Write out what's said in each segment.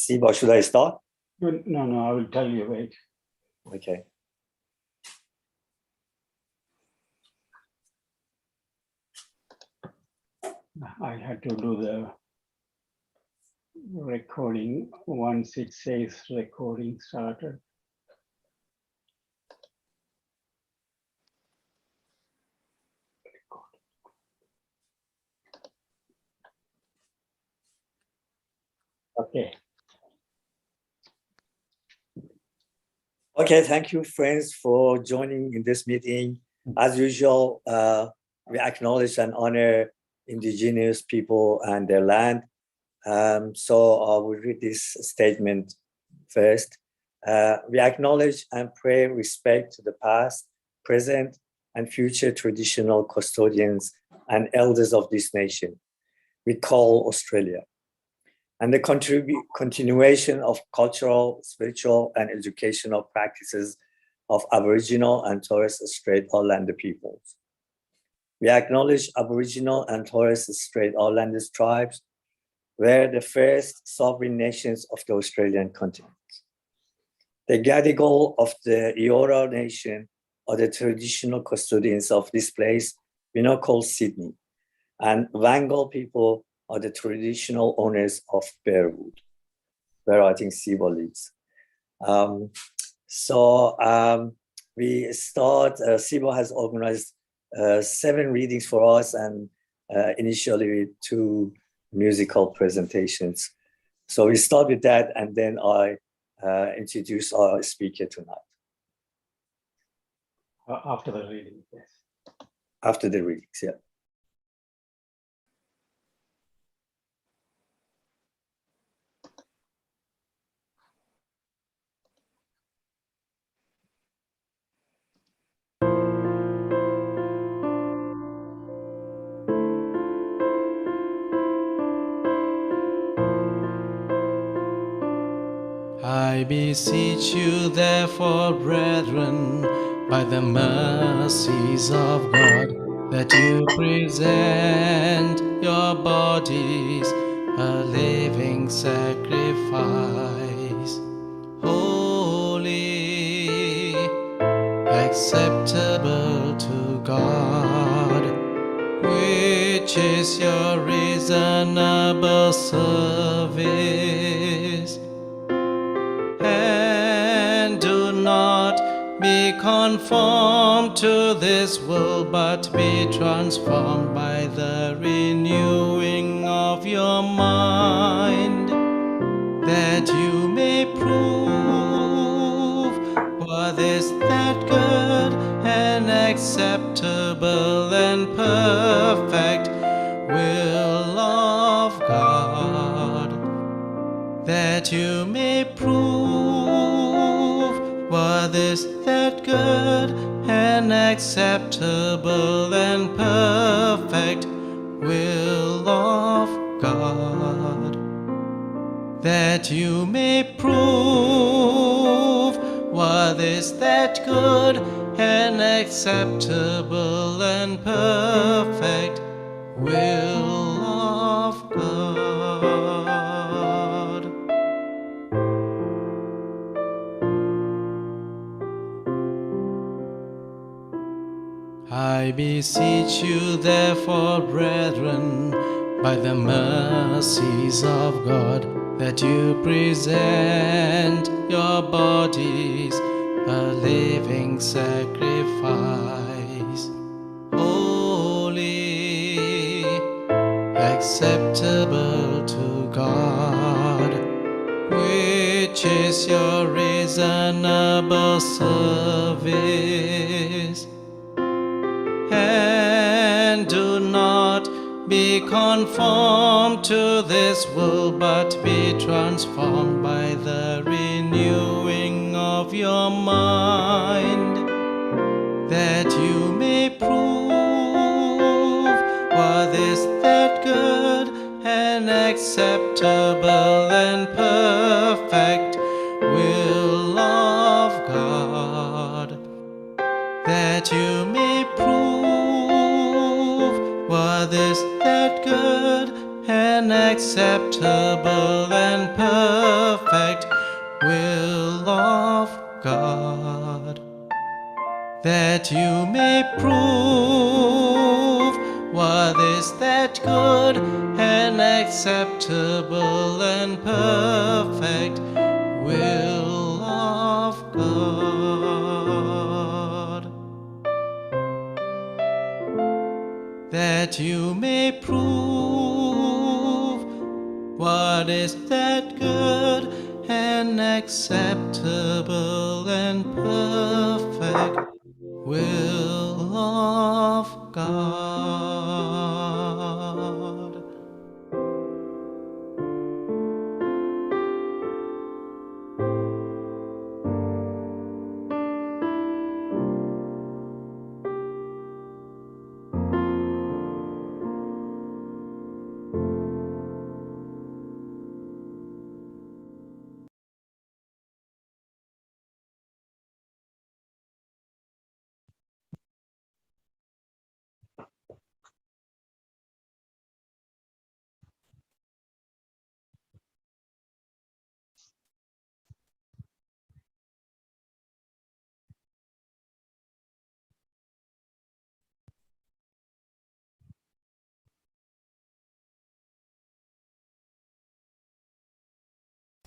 Sibo, should I start? No, I will tell you, wait. Okay. I had to do the recording once it says recording started. Okay. Okay, thank you, friends, for joining in this meeting. As usual, we acknowledge and honor indigenous people and their land. So I will read this statement first. We acknowledge and pay respect to the past, present, and future traditional custodians and elders of this nation we call Australia, and the continuation of cultural, spiritual, and educational practices of Aboriginal and Torres Strait Islander peoples. We acknowledge Aboriginal and Torres Strait Islander tribes were the first sovereign nations of the Australian continent. The Gadigal of the Eora Nation are the traditional custodians of this place we now call Sydney, and Wangal people are the traditional owners of Bearwood, where I think Sibo lives. We start, Sibo has organized 7 readings for us, and initially 2 musical presentations. So we start with that, and then I introduce our speaker tonight. After the reading, yes. After the readings, yeah. I beseech you, therefore, brethren, by the mercies of God, that you present your bodies a living sacrifice, holy, acceptable to God, which is your reasonable service. And do not be conformed to this world, but be transformed by the renewing of your mind, that you may prove what is that good and acceptable and perfect will of God, that you may prove what is that good and acceptable and perfect will of God, that you may prove what is that good and acceptable and perfect will of God. I beseech you, therefore, brethren, by the mercies of God, that you present your bodies a living sacrifice, holy, acceptable to God, which is your reasonable service. And do not be conformed to this world, but be transformed by the renewing of your mind, that you may prove what is that good and acceptable and perfect will of God, that you may prove what is that good and acceptable and perfect God, that you may prove what is that good and acceptable and perfect will of God. That you may prove what is that good and acceptable and perfect will of God.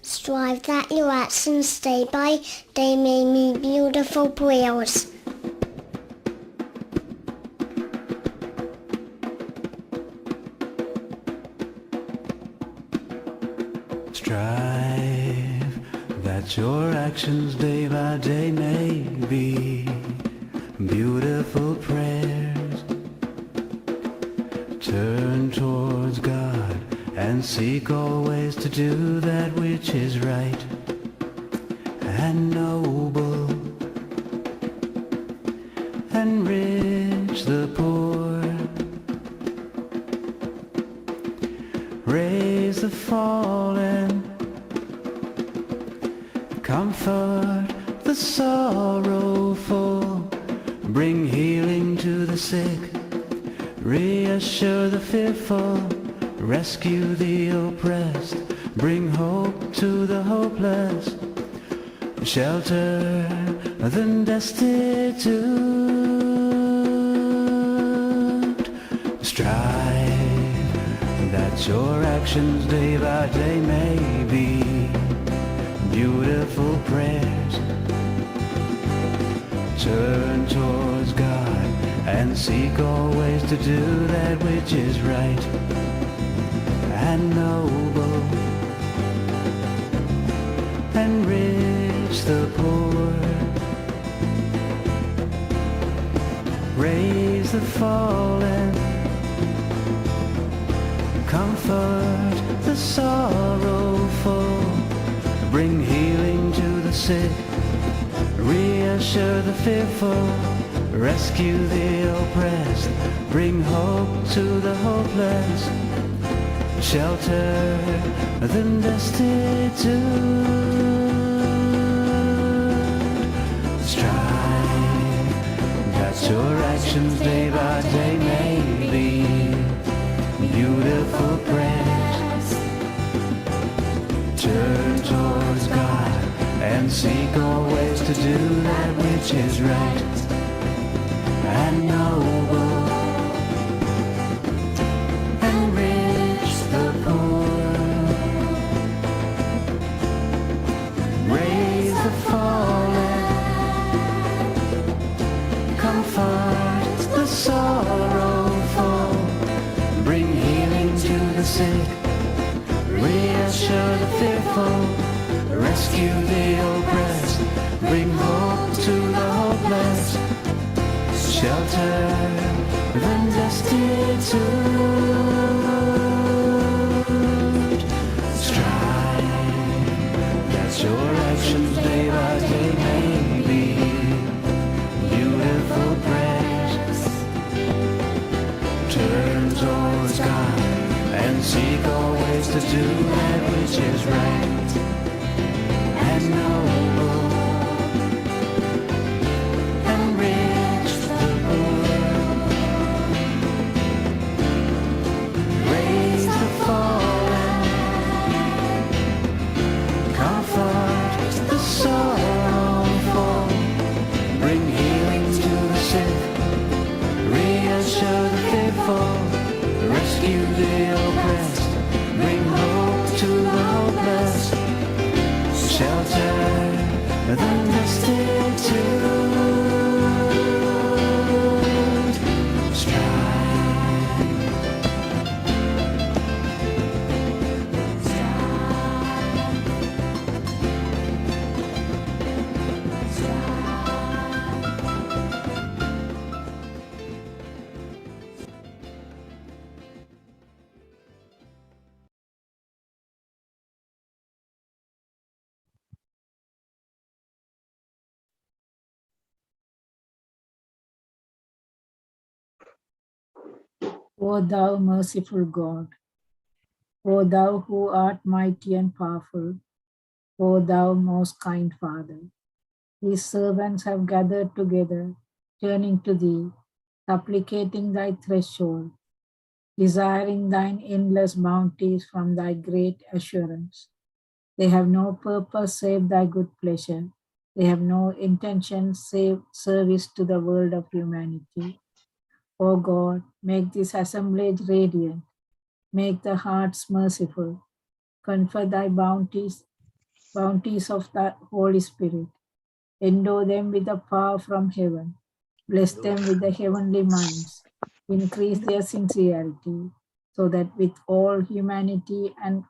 Strive that your actions day by day may be beautiful prayers. Strive that your actions day by day may be beautiful prayers. Turn towards God and seek always to do that which is right and noble. Enrich the poor, raise the fallen, comfort the sorrowful, bring healing to the sick, reassure the fearful, rescue the oppressed, bring hope to the hopeless, shelter the destitute. Strive that your actions day by day may be beautiful prayers. Turn towards God and seek always to do that which is right and noble. Enrich the poor, raise the fallen, comfort the sorrowful, bring healing to the sick, reassure the fearful, rescue the oppressed, bring hope to the hopeless, shelter the destitute. Strive that your actions day by day may be beautiful prayers. Turn towards God and seek always to do that which is right and noble. Enrich the poor, raise the fallen, comfort the sorrowful, bring healing to the sick, reassure the fearful, rescue the oppressed, bring hope to the hopeless, shelter the destitute. Strive that your actions day by day may be beautiful prayers. Turn towards God and seek always to do that which is right and noble. Enrich the poor, raise the fallen, comfort the sorrowful, the oppressed, bring hope to the hopeless, shelter the destitute. O thou merciful God, O thou who art mighty and powerful, O thou most kind Father, these servants have gathered together, turning to thee, supplicating thy threshold, desiring thine endless bounties from thy great assurance. They have no purpose save thy good pleasure. They have no intention save service to the world of humanity. O God, make this assemblage radiant, make the hearts merciful, confer thy bounties of the Holy Spirit, endow them with the power from heaven, bless them with the heavenly minds, increase their sincerity, so that with all humanity and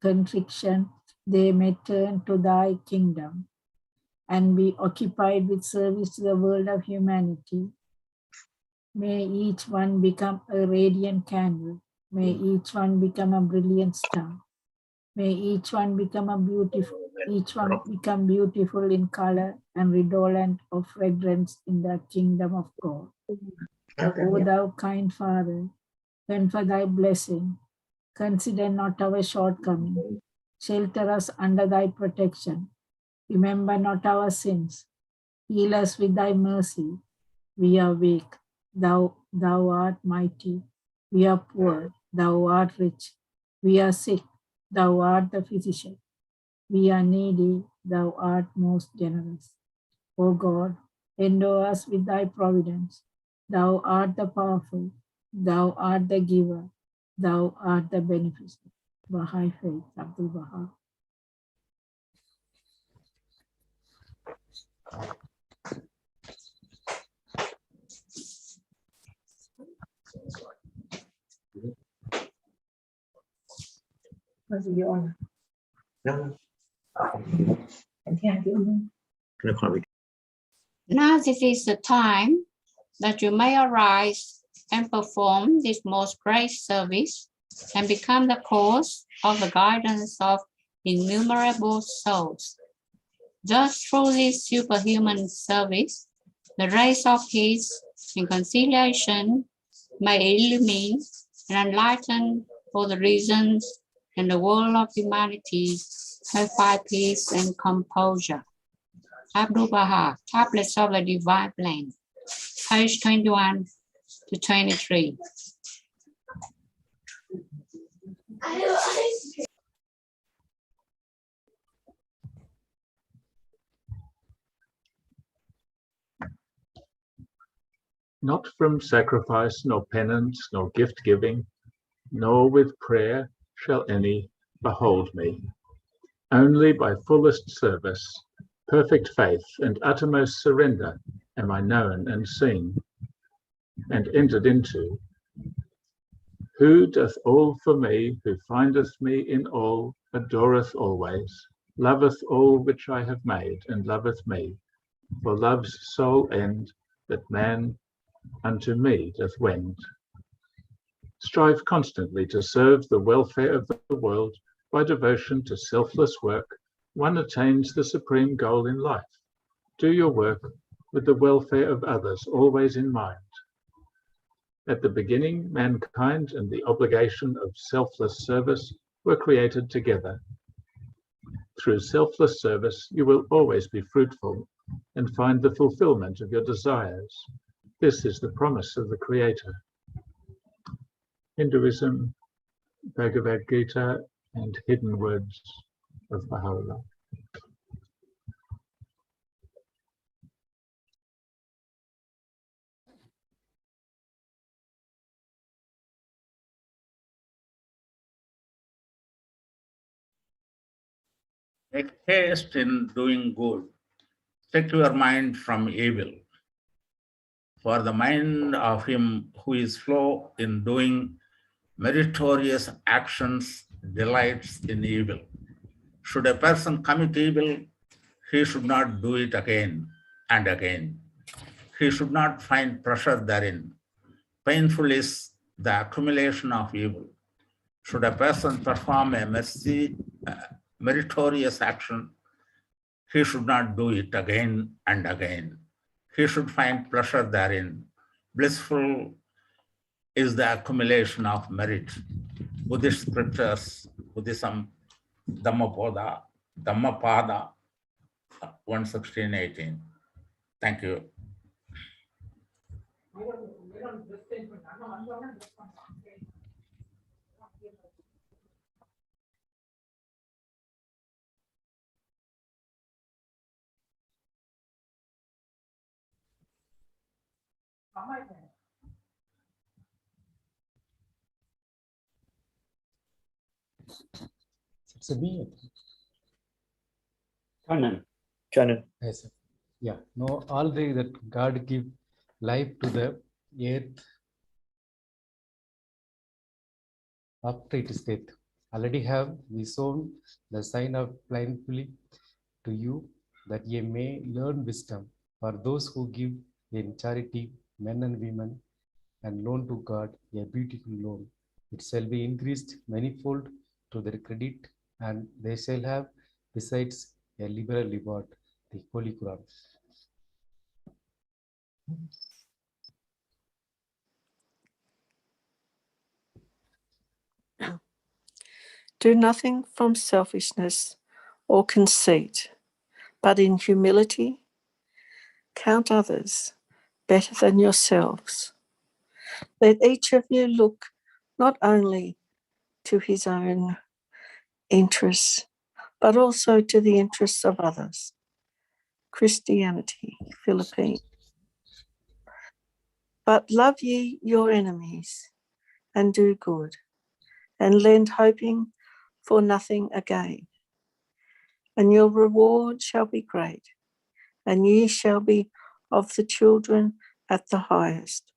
contrition they may turn to thy kingdom and be occupied with service to the world of humanity. May each one become a radiant candle. May each one become a brilliant star. May each one become beautiful in color and redolent of fragrance in the kingdom of God. O thou kind Father, confer thy blessing. Consider not our shortcoming. Shelter us under thy protection. Remember not our sins. Heal us with thy mercy. We are weak, thou art mighty. We are poor, thou art rich. We are sick, thou art the physician. We are needy, thou art most generous. O God, endow us with thy providence. Thou art the powerful, thou art the giver, thou art the beneficent. Baha'i Faith, Abdul Baha. Now this is the time that you may arise and perform this most great service and become the cause of the guidance of innumerable souls. Just through this superhuman service, the rays of peace and conciliation may illumine and enlighten all the reasons in the world of humanity have find peace and composure. Abdul Baha, Tablets of the Divine Plan, page 21 to 23. Not from sacrifice, nor penance, nor gift-giving, nor with prayer shall any behold me. Only by fullest service, perfect faith, and uttermost surrender am I known and seen, and entered into. Who doth all for me, who findeth me in all, adoreth always, loveth all which I have made, and loveth me, for love's sole end, that man unto me doth wend. Strive constantly to serve the welfare of the world. By devotion to selfless work, one attains the supreme goal in life. Do your work with the welfare of others always in mind. At the beginning, mankind and the obligation of selfless service were created together. Through selfless service, you will always be fruitful and find the fulfillment of your desires. This is the promise of the Creator. Hinduism, Bhagavad Gita, and Hidden Words of Baha'u'llah. Make haste in doing good. Take your mind from evil. For the mind of him who is slow in doing meritorious actions delights in evil. Should a person commit evil, he should not do it again and again. He should not find pleasure therein. Painful is the accumulation of evil. Should a person perform a meritorious action, he should not do it again and again. He should find pleasure therein. Blissful is the accumulation of merit. Buddhist scriptures, Buddhism, Dhammapada, 116:18. Thank you. It's a me. Kanan. Canon. Yes, sir. Yeah. No, all that God give life to the earth after it is death. Already have we shown the sign of blindly to you that ye may learn wisdom. For those who give in charity, men and women, and loan to God, a beautiful loan. It shall be increased manifold to their credit, and they shall have besides a liberal reward, the Holy Quran. Do nothing from selfishness or conceit, but in humility count others better than yourselves. Let each of you look not only to his own interests, but also to the interests of others. Christianity, Philippines. But love ye your enemies, and do good, and lend hoping for nothing again. And your reward shall be great, and ye shall be of the children at the highest.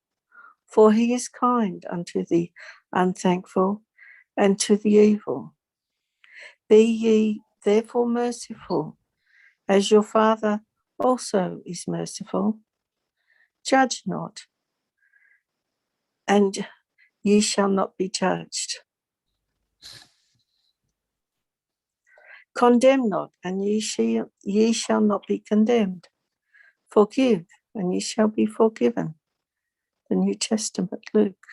For he is kind unto the unthankful and to the evil. Be ye therefore merciful, as your Father also is merciful. Judge not, and ye shall not be judged. Condemn not, and ye shall not be condemned. Forgive, and ye shall be forgiven. The New Testament, Luke.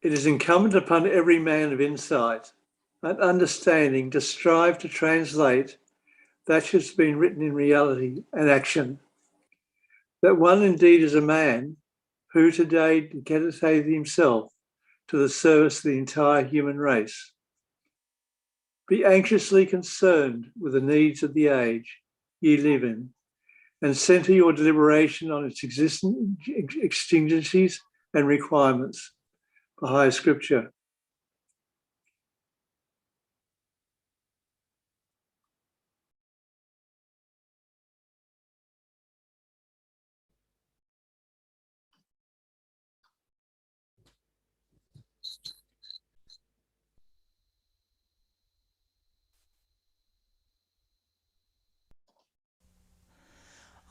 It is incumbent upon every man of insight and understanding to strive to translate that which has been written in reality and action. That one indeed is a man who today dedicated himself to the service of the entire human race. Be anxiously concerned with the needs of the age ye live in, and centre your deliberation on its existing exigencies and requirements. High Scripture.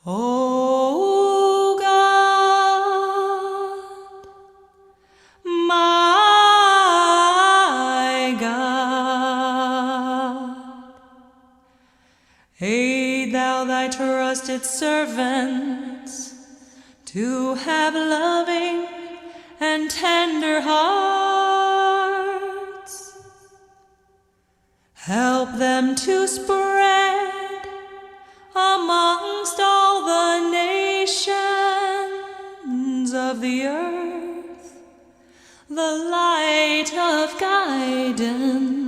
O God, my God, aid thou thy trusted servants to have loving and tender hearts. Help them to spread amongst all the nations of the earth the light of guidance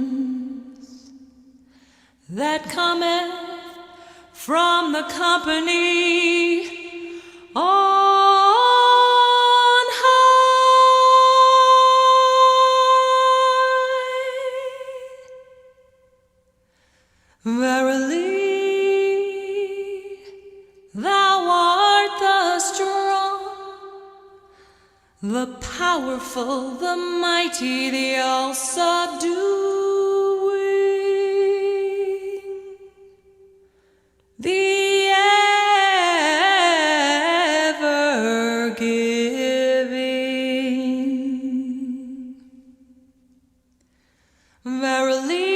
that cometh from the company on high. Verily, thou art the strong, the powerful, the mighty, the all-subduing, the ever-giving. Verily,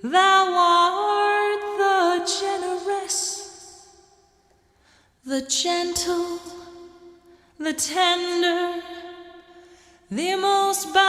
thou art the generous, the gentle, the tender, the most bountiful.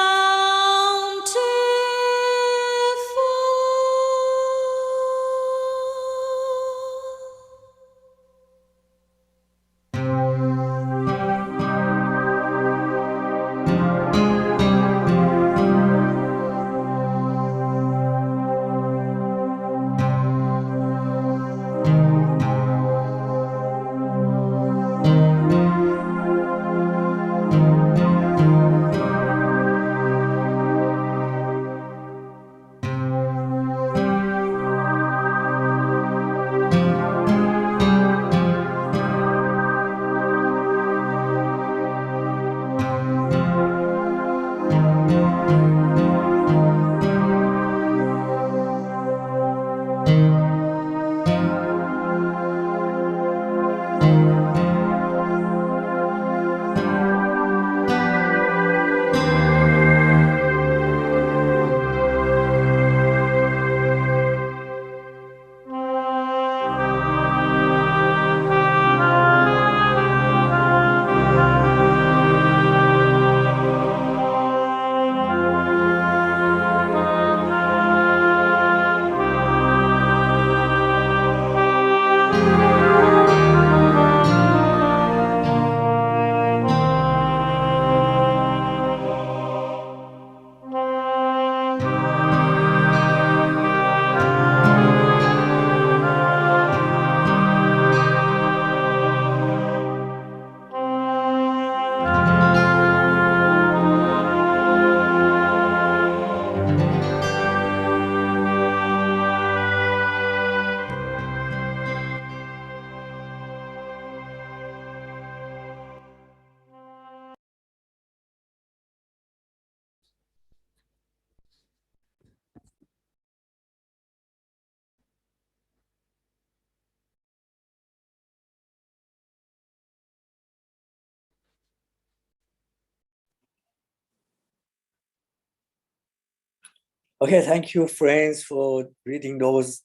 Okay, thank you, friends, for reading those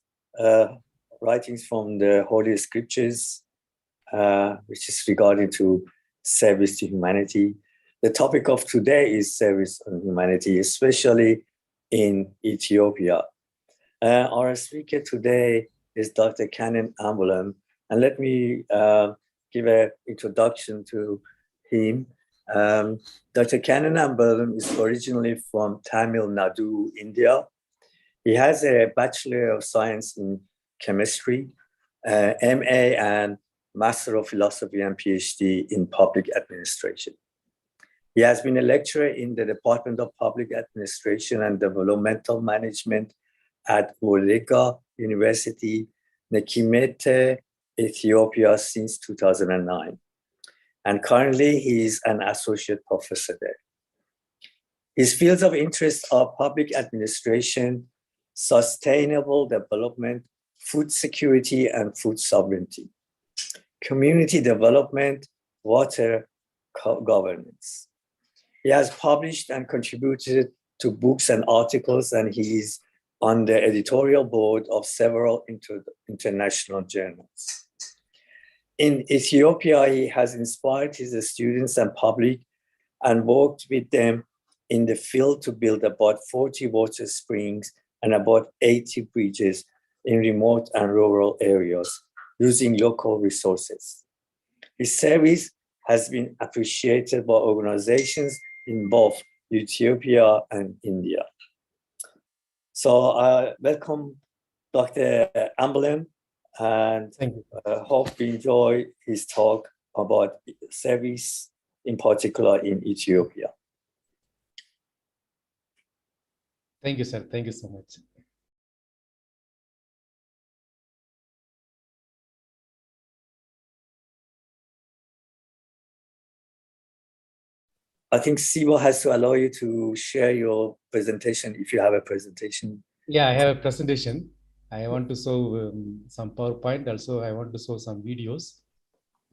writings from the Holy Scriptures, which is regarding to service to humanity. The topic of today is service on humanity, especially in Ethiopia. Our speaker today is Dr. Canon Ambulam, and let me give an introduction to him. Dr. Canon Ambulam is originally from Tamil Nadu, India. He has a Bachelor of Science in Chemistry, MA and Master of Philosophy and PhD in Public Administration. He has been a lecturer in the Department of Public Administration and Developmental Management at Wolega University, Nekimete, Ethiopia since 2009. And currently he is an associate professor there. His fields of interest are public administration, sustainable development, food security and food sovereignty, community development, water governance. He has published and contributed to books and articles, and he is on the editorial board of several international journals. In Ethiopia, he has inspired his students and public and worked with them in the field to build about 40 water springs and about 80 bridges in remote and rural areas using local resources. His service has been appreciated by organizations in both Ethiopia and India. So welcome, Dr. Amblin, and Thank you. hope you enjoy his talk about service, in particular in Ethiopia. Thank you, sir. Thank you so much. I think Sibo has to allow you to share your presentation if you have a presentation. Yeah, I have a presentation. I want to show some PowerPoint. Also, I want to show some videos.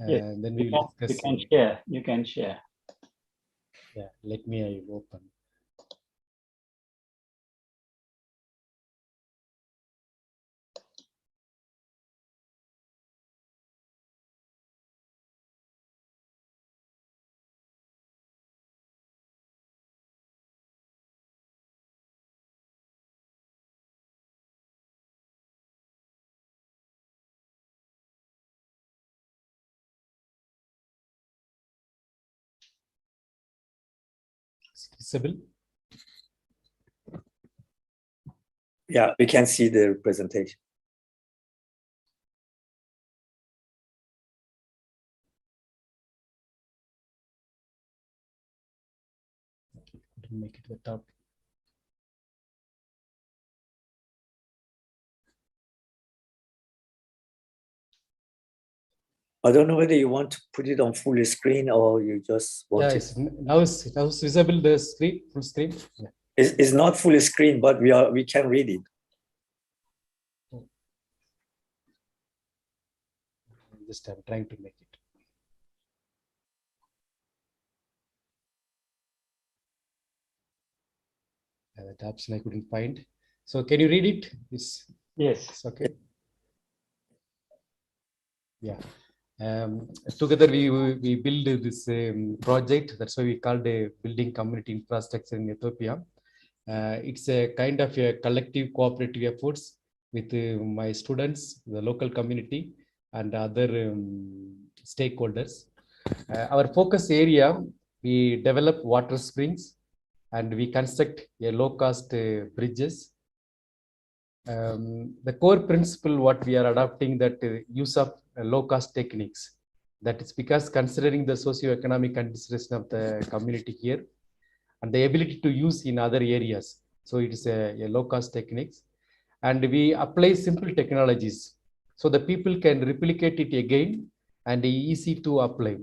Yes, And then we will discuss. You can share. You can share. Yeah, let me open. Visible? Yeah, we can see the presentation. Make it the top. I don't know whether you want to put it on full screen or you just want Yeah, now it's visible the screen, full screen. Yeah. It's not full screen, but we can read it. Just I'm trying to make it. That option I couldn't find. So can you read it? Yes. It's okay. Yeah. Together we build this project. That's why we called a building community infrastructure in Ethiopia. It's a kind of a collective cooperative efforts with my students, the local community, and other stakeholders. Our focus area, we develop water springs, and we construct a low-cost bridges. The core principle what we are adopting that use of low-cost techniques. That is because considering the socio-economic consideration of the community here and the ability to use in other areas. So it is a low-cost techniques, and we apply simple technologies so the people can replicate it again and easy to apply.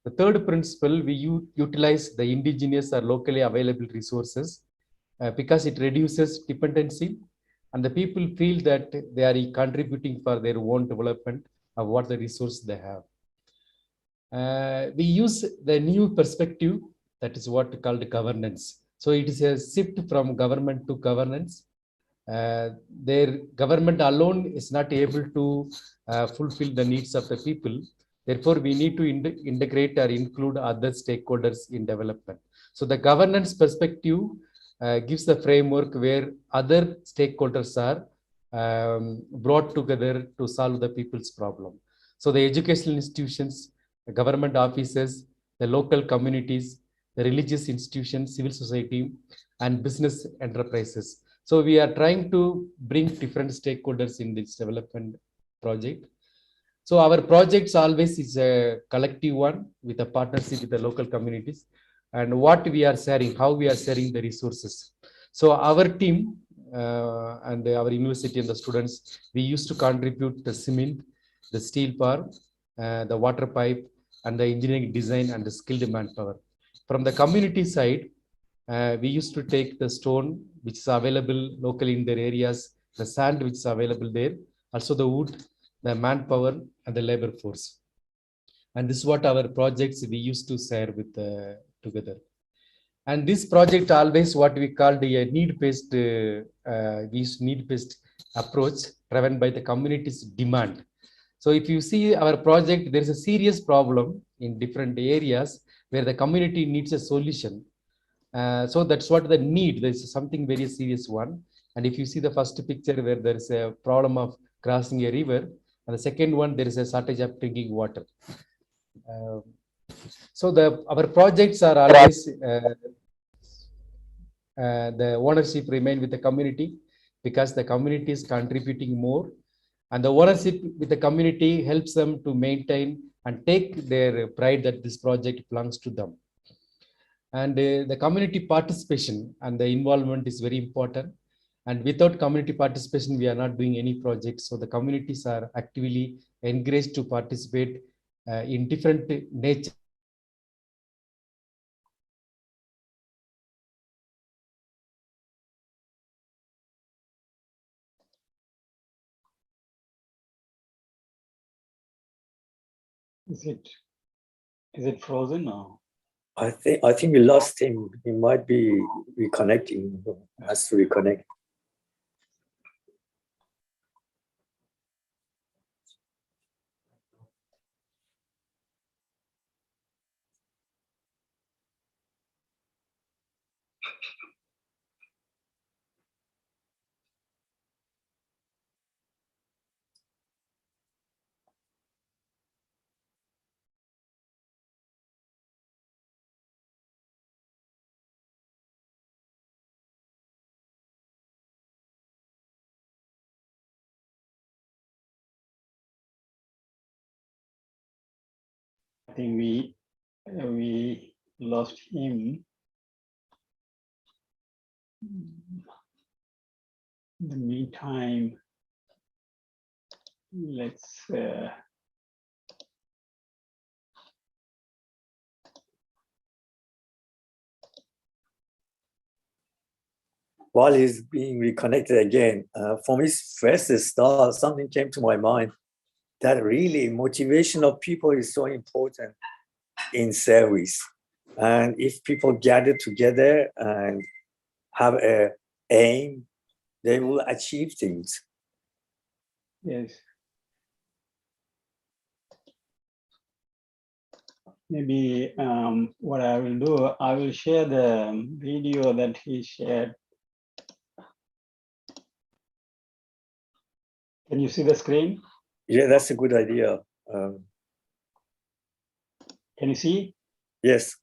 The third principle, we utilize the indigenous or locally available resources because it reduces dependency and the people feel that they are contributing for their own development of what the resource they have. We use the new perspective, that is what called governance. So it is a shift from government to governance. Their government alone is not able to fulfill the needs of the people. Therefore, we need to integrate or include other stakeholders in development. So the governance perspective gives the framework where other stakeholders are brought together to solve the people's problem. So the educational institutions, the government offices, the local communities, the religious institutions, civil society, and business enterprises. So we are trying to bring different stakeholders in this development project. So our projects always is a collective one with a partnership with the local communities and what we are sharing, how we are sharing the resources. So our team and our university and the students, we used to contribute the cement, the steel bar, the water pipe, and the engineering design and the skilled manpower. From the community side, we used to take the stone which is available locally in their areas, the sand which is available there, also the wood, the manpower, and the labor force. And this is what our projects we used to share with together. And this project always what we called a need-based, need-based approach driven by the community's demand. So if you see our project, there is a serious problem in different areas where the community needs a solution. So that's what the need. There's something very serious one. And if you see the first picture where there is a problem of crossing a river, and the second one, there is a shortage of drinking water. So our projects are always the ownership remain with the community. because the community is contributing more, and the ownership with the community helps them to maintain and take their pride that this project belongs to them. And the community participation and the involvement is very important. And without community participation, we are not doing any projects. So the communities are actively encouraged to participate in different nature. Is it frozen now? I think we lost him. He might be reconnecting. Has to reconnect. I think we lost him. In the meantime, let's While he's being reconnected again, from his first start, something came to my mind that really motivation of people is so important in service. And if people gather together and have an aim, they will achieve things. yes. Maybe what I will do, I will share the video that he shared. Can you see the screen? Yeah, that's a good idea. Can you see? Yes.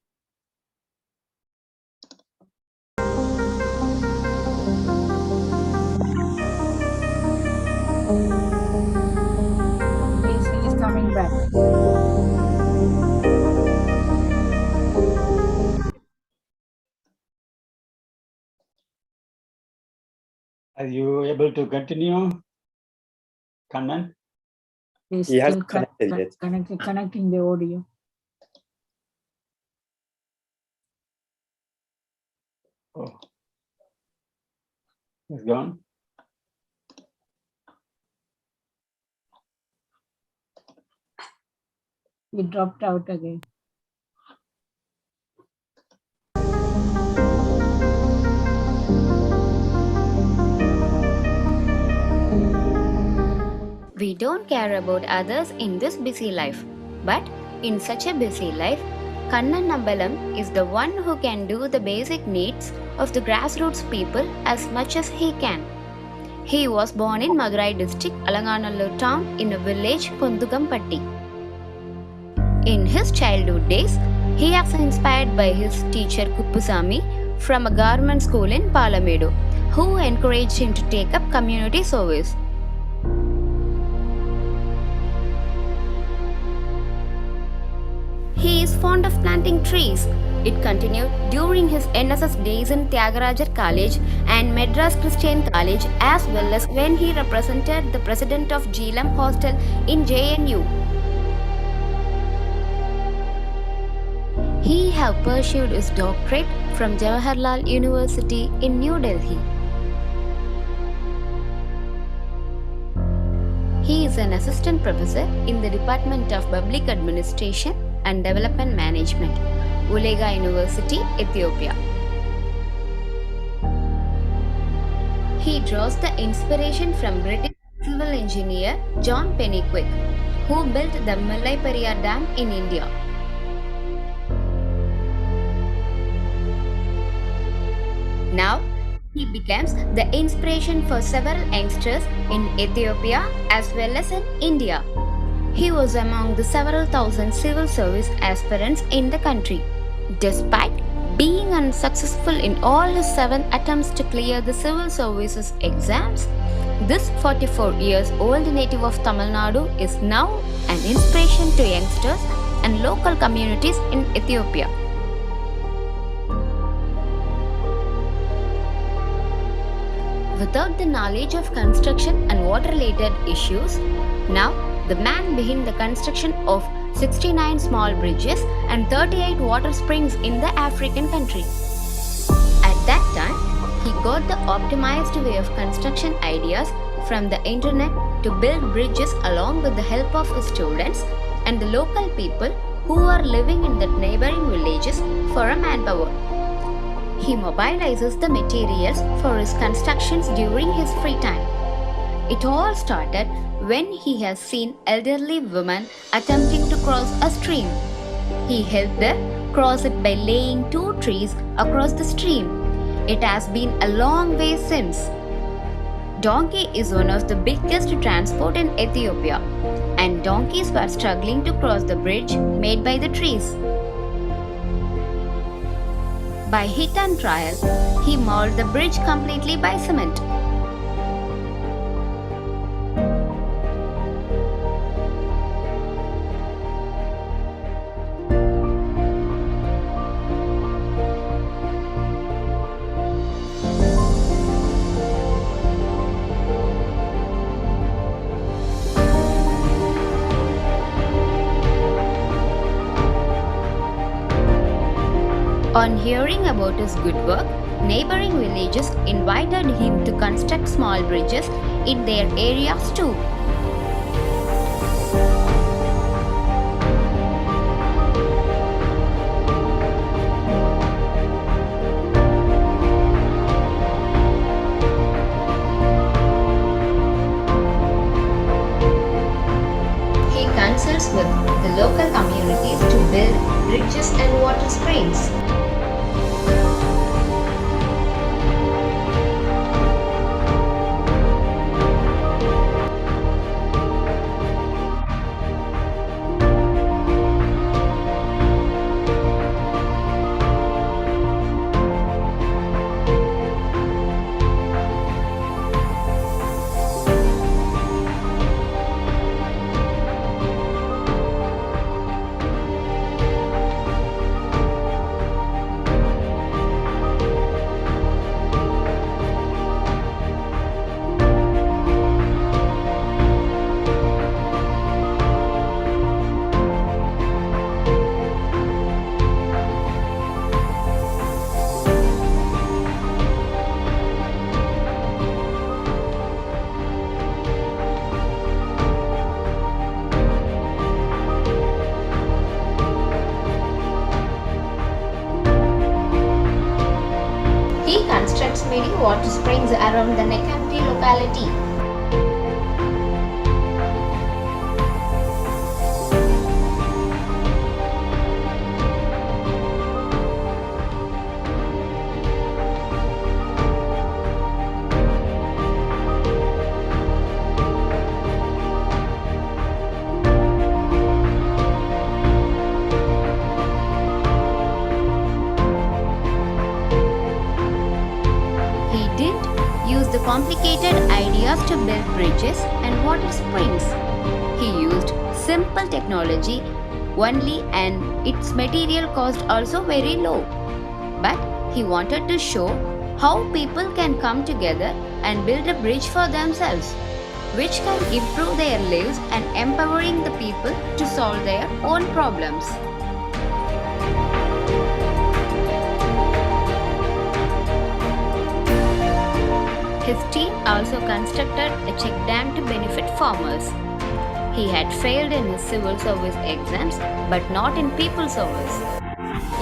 He's coming back. Are you able to continue, Kannan? He's He still hasn't connected yet. connecting the audio. Oh, it's gone. He dropped out again. We don't care about others in this busy life, but in such a busy life, Kannan Nambalam is the one who can do the basic needs of the grassroots people as much as he can. He was born in Madurai district, Alanganallur town, in a village Pondugampatti. In his childhood days, he was inspired by his teacher Kuppusamy from a government school in Palamedu, who encouraged him to take up community service. He is fond of planting trees. It continued during his NSS days in Tyagarajar College and Madras Christian College, as well as when he represented the president of Jhelum Hostel in JNU. He have pursued his doctorate from Jawaharlal University in New Delhi. He is an assistant professor in the Department of Public Administration and Development Management, Ulega University, Ethiopia. He draws the inspiration from British civil engineer John Pennyquick, who built the Mullai Periyar Dam in India. Now, he becomes the inspiration for several youngsters in Ethiopia as well as in India. He was among the several thousand civil service aspirants in the country. Despite Being unsuccessful in all his 7 attempts to clear the civil services exams, this 44 years old native of Tamil Nadu is now an inspiration to youngsters and local communities in Ethiopia. Without the knowledge of construction and water-related issues, now the man behind the construction of 69 small bridges and 38 water springs in the African country. At that time, he got the optimized way of construction ideas from the internet to build bridges along with the help of his students and the local people who are living in the neighboring villages for a manpower. He mobilizes the materials for his constructions during his free time. It all started when he has seen elderly women attempting to cross a stream. He helped them cross it by laying 2 trees across the stream. It has been a long way since. Donkey is one of the biggest transport in Ethiopia, and donkeys were struggling to cross the bridge made by the trees. By hit and trial, he molded the bridge completely by cement. On hearing about his good work, neighboring villages invited him to construct small bridges in their areas too. He consults with the local communities to build bridges and water springs. He constructs many water springs around the Nekamti locality. The complicated ideas to build bridges and water springs. He used simple technology only, and its material cost also very low. But he wanted to show how people can come together and build a bridge for themselves, which can improve their lives and empowering the people to solve their own problems. His team also constructed a check dam to benefit farmers. He had failed in his civil service exams, but not in people service.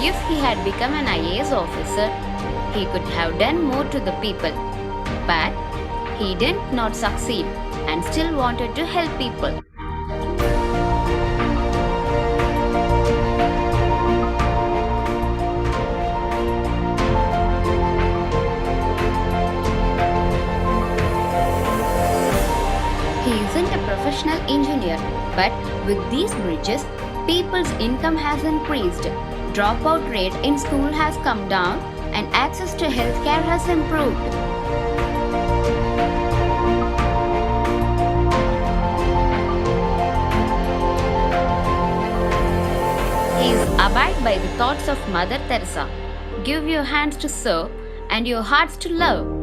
If he had become an IAS officer, he could have done more to the people. But he did not succeed and still wanted to help people. Professional engineer, but with these bridges, people's income has increased. dropout rate in school has come down and access to healthcare has improved. Please abide by the thoughts of Mother Teresa. Give your hands to serve and your hearts to love.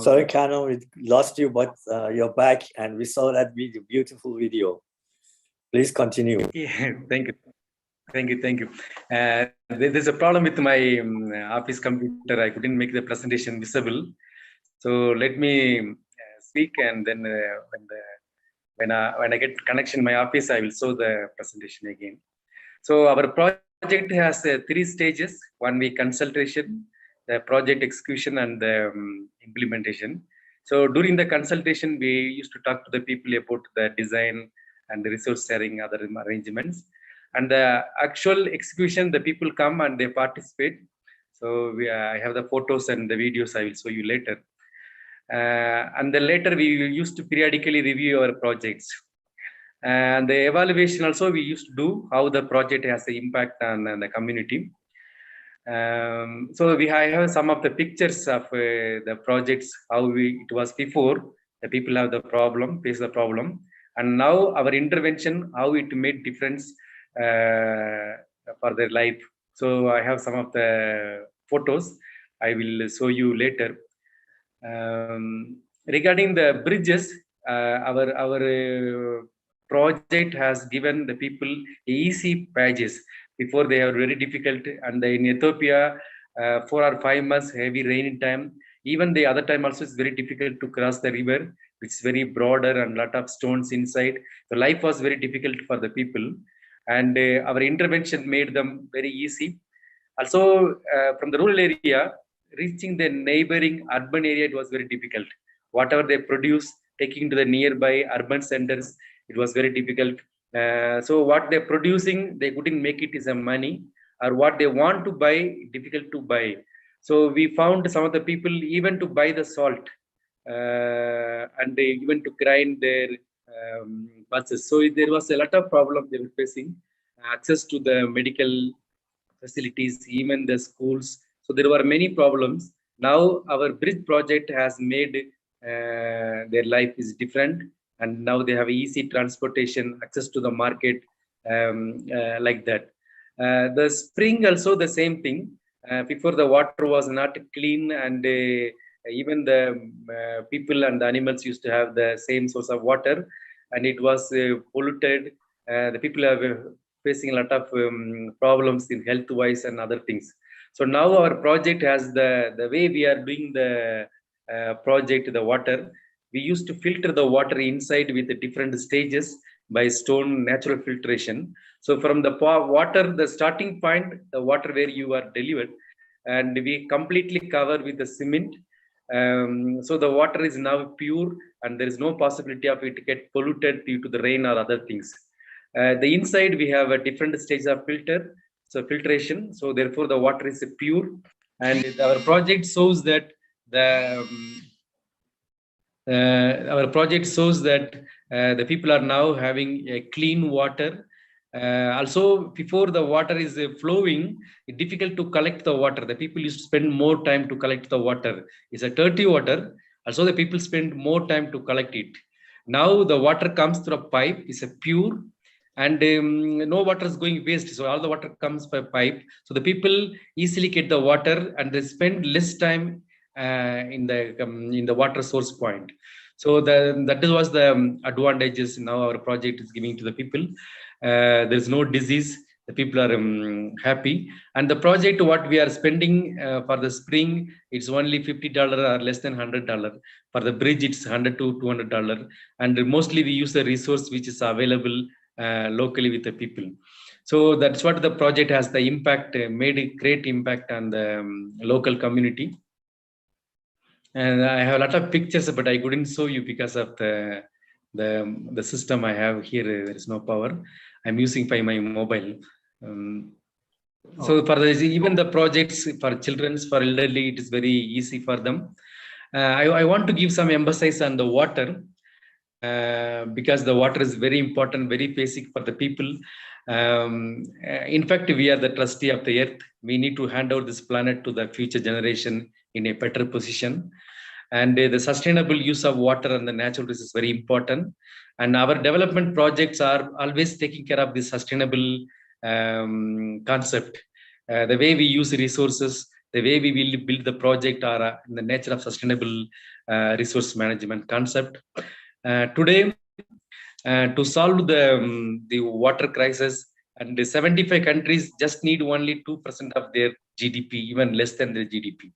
Sorry, Kano, we lost you, but you're back and we saw that video, beautiful video. Please continue. Yeah, thank you. Thank you. There's a problem with my office computer. I couldn't make the presentation visible. So let me speak, and then when I get connection in my office, I will show the presentation again. So our project has 3 stages: 1 week consultation, the project execution, and the implementation. So during the consultation, we used to talk to the people about the design and the resource sharing, other arrangements. And the actual execution, the people come and they participate. So I have the photos and the videos I will show you later. And then later we used to periodically review our projects. And the evaluation also we used to do how the project has an impact on the community. So I have some of the pictures of the projects, how it was before. The people have the problem, face the problem. And now our intervention, how it made difference for their life. So I have some of the photos I will show you later. Regarding the bridges, our project has given the people easy pages. Before they are very difficult, and in Ethiopia, 4 or 5 months heavy rain time. Even the other time also is very difficult to cross the river, which is very broader and lot of stones inside. So life was very difficult for the people, and our intervention made them very easy. Also, from the rural area, reaching the neighboring urban area, it was very difficult. Whatever they produce, taking to the nearby urban centers, it was very difficult. So what they're producing, they couldn't make it as a money, or what they want to buy, difficult to buy. So we found some of the people even to buy the salt, and they even to grind their buses. So there was a lot of problem they were facing, access to the medical facilities, even the schools. So there were many problems. Now our bridge project has made their life is different, and now they have easy transportation, access to the market, like that. The spring also the same thing. Before the water was not clean, and even the people and the animals used to have the same source of water, and it was polluted. The people are facing a lot of problems in health wise and other things. So now our project has the way we are doing the project, the water, we used to filter the water inside with the different stages by stone natural filtration. So from the water, the starting point, the water where you are delivered, and we completely cover with the cement. So the water is now pure, and there is no possibility of it to get polluted due to the rain or other things. The inside we have a different stage of filtration. So therefore the water is pure, and our project shows that our project shows that the people are now having a clean water. Also, before the water is flowing, it's difficult to collect the water. The people used to spend more time to collect the water. It's a dirty water. Also, the people spend more time to collect it. Now the water comes through a pipe. It's a pure, and no water is going waste. So all the water comes by pipe. So the people easily get the water, and they spend less time in the water source point. So that was the advantages now our project is giving to the people. There's no disease. The people are happy, and the project what we are spending for the spring, it's only $50 or less than $100. For the bridge, it's $100 to $200, and mostly we use the resource which is available locally with the people. So that's what the project has the impact, made a great impact on the local community. And I have a lot of pictures, but I couldn't show you because of the system I have here. There is no power. I'm using by my mobile. So for even the projects for children, for elderly, it is very easy for them. I want to give some emphasis on the water, because the water is very important, very basic for the people. In fact, we are the trustee of the earth. We need to hand over this planet to the future generation in a better position. And the sustainable use of water and the natural resources is very important. And our development projects are always taking care of this sustainable concept. The way we use resources, the way we will build the project are in the nature of sustainable resource management concept. Today, to solve the water crisis, and the 75 countries just need only 2% of their GDP, even less than their GDP.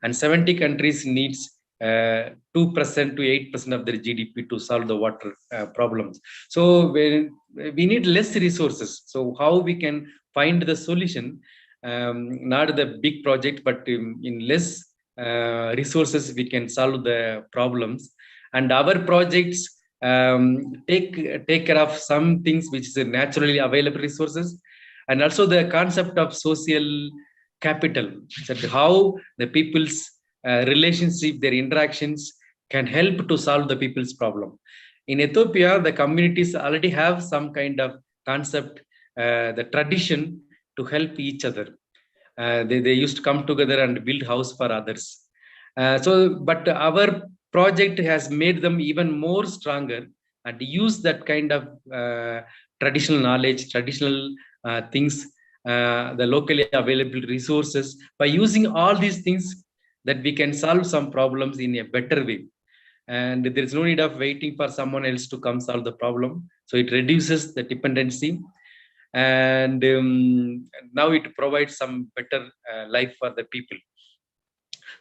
And 70 countries needs 2% to 8% of their GDP to solve the water problems. So we need less resources. So how we can find the solution? Not the big project, but in less resources we can solve the problems. And our projects take care of some things which is naturally available resources, and also the concept of social capital, that how the people's relationship, their interactions can help to solve the people's problem. In Ethiopia, the communities already have some kind of concept, the tradition to help each other. They used to come together and build house for others. But our project has made them even more stronger and use that kind of traditional knowledge, traditional things, the locally available resources. By using all these things, that we can solve some problems in a better way. And there is no need of waiting for someone else to come solve the problem. So it reduces the dependency. And now it provides some better life for the people.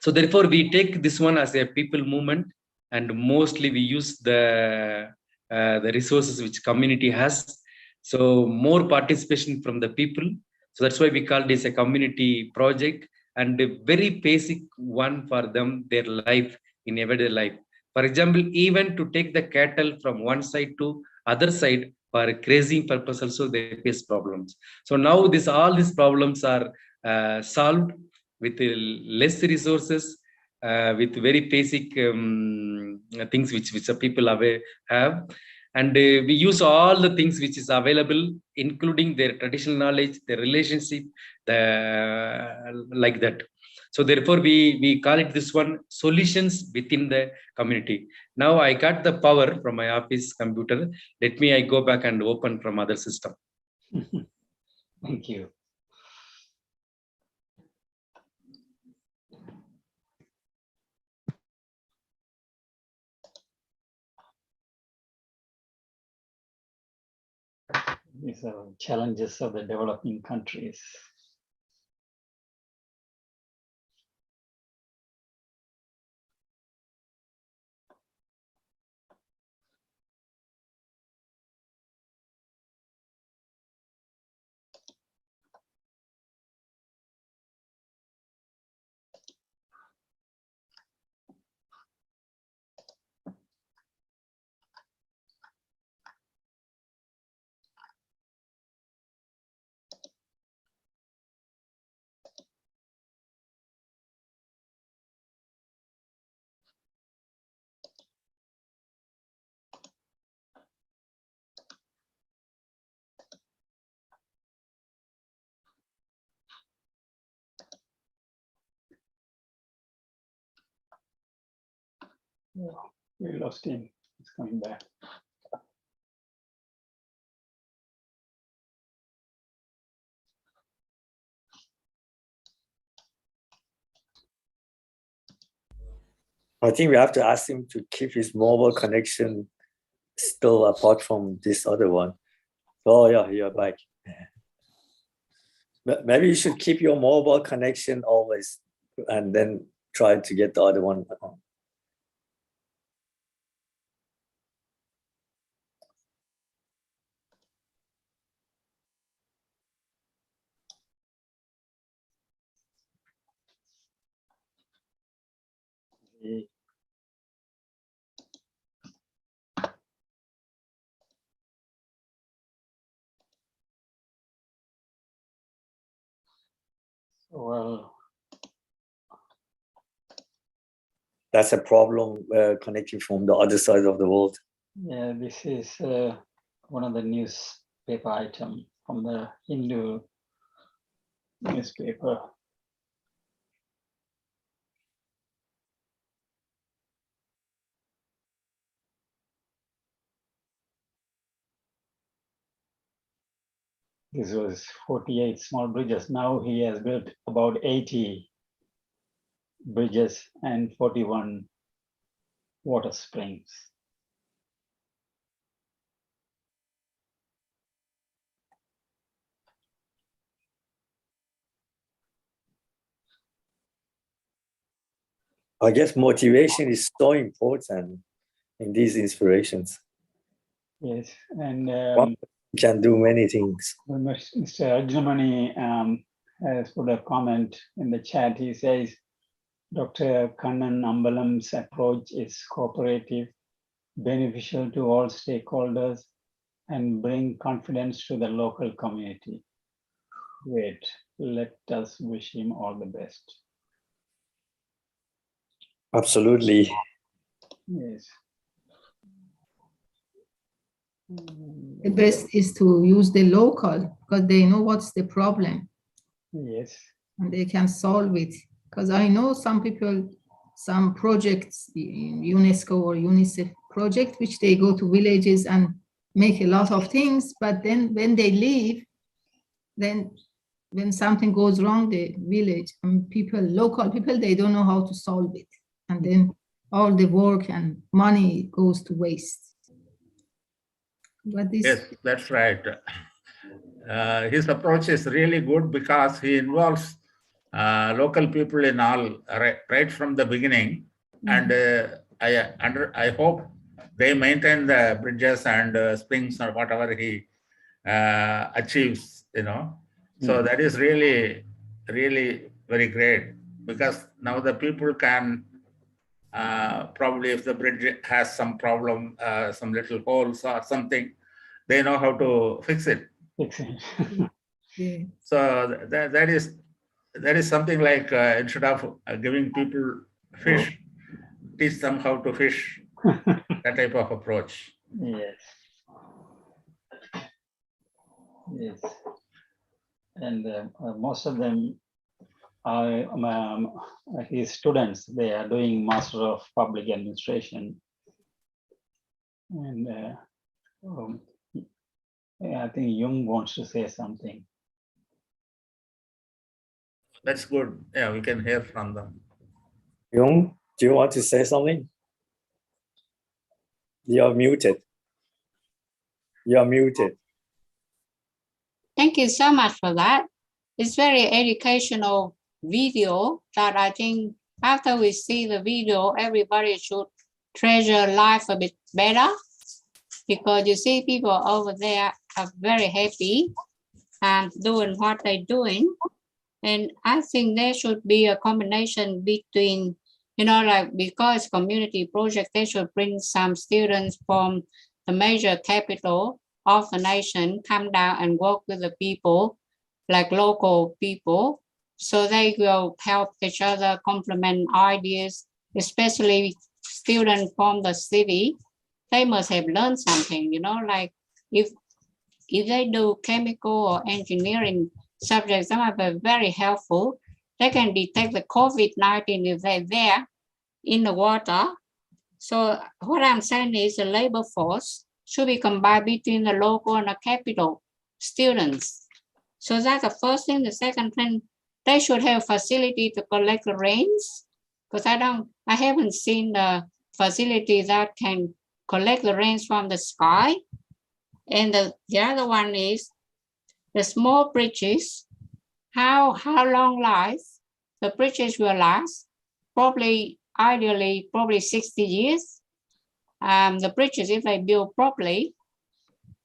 So therefore, we take this one as a people movement, and mostly we use the resources which community has. So more participation from the people. So that's why we call this a community project, and a very basic one for them, their life in everyday life. For example, even to take the cattle from one side to other side for grazing purpose, also they face problems. So now all these problems are solved with less resources, with very basic things which the people have. And we use all the things which is available, including their traditional knowledge, their relationship, like that. So therefore, we call it this one, solutions within the community. Now I got the power from my office computer. Let me I go back and open from other system. Thank you. These are challenges of the developing countries. Oh, we lost him. He's coming back. I think we have to ask him to keep his mobile connection still apart from this other one. Oh yeah, you're back. Maybe you should keep your mobile connection always and then try to get the other one on. Well, that's a problem connecting from the other side of the world. yeah, this is one of the newspaper item from the Hindu newspaper. This was 48 small bridges. Now he has built about 80 bridges and 41 water springs. I guess motivation is so important in these inspirations. Yes, and One can do many things. Mr. Arjunamani has put a comment in the chat. He says, Dr. Kannan Ambalam's approach is cooperative, beneficial to all stakeholders, and bring confidence to the local community. Great. Let us wish him all the best. Absolutely. Yes. The best is to use the local because they know what's the problem. Yes. And they can solve it. Because I know some people, some projects, UNESCO or UNICEF project, which they go to villages and make a lot of things, but then when they leave, then when something goes wrong, the village and people, local people, they don't know how to solve it. And then all the work and money goes to waste. But this, yes, that's right. His approach is really good because he involves local people in all right from the beginning, and I hope they maintain the bridges and springs or whatever he achieves. So that is really very great, because now the people can probably, if the bridge has some problem, some little holes or something, they know how to fix it. yeah. So that is something like instead of giving people fish, teach them how to fish. That type of approach. Yes. Yes. And most of them are his students. They are doing Master of Public Administration. And I think Jung wants to say something. That's good. Yeah, we can hear from them. Jung, do you want to say something? You're muted. You're muted. Thank you so much for that. It's very educational video that I think after we see the video, everybody should treasure life a bit better, because you see people over there are very happy and doing what they're doing. And I think there should be a combination between, like because community project, they should bring some students from the major capital of the nation, come down and work with the people, like local people, so they will help each other, complement ideas, especially students from the city. They must have learned something, like if they do chemical or engineering subjects, that might be very helpful. They can detect the COVID-19 if they're there in the water. So what I'm saying is the labor force should be combined between the local and the capital students. So that's the first thing. The second thing, they should have facility to collect the rains, because I haven't seen the facility that can collect the rains from the sky. And the other one is the small bridges. How long life the bridges will last? Probably, ideally, probably 60 years. The bridges, if they build properly,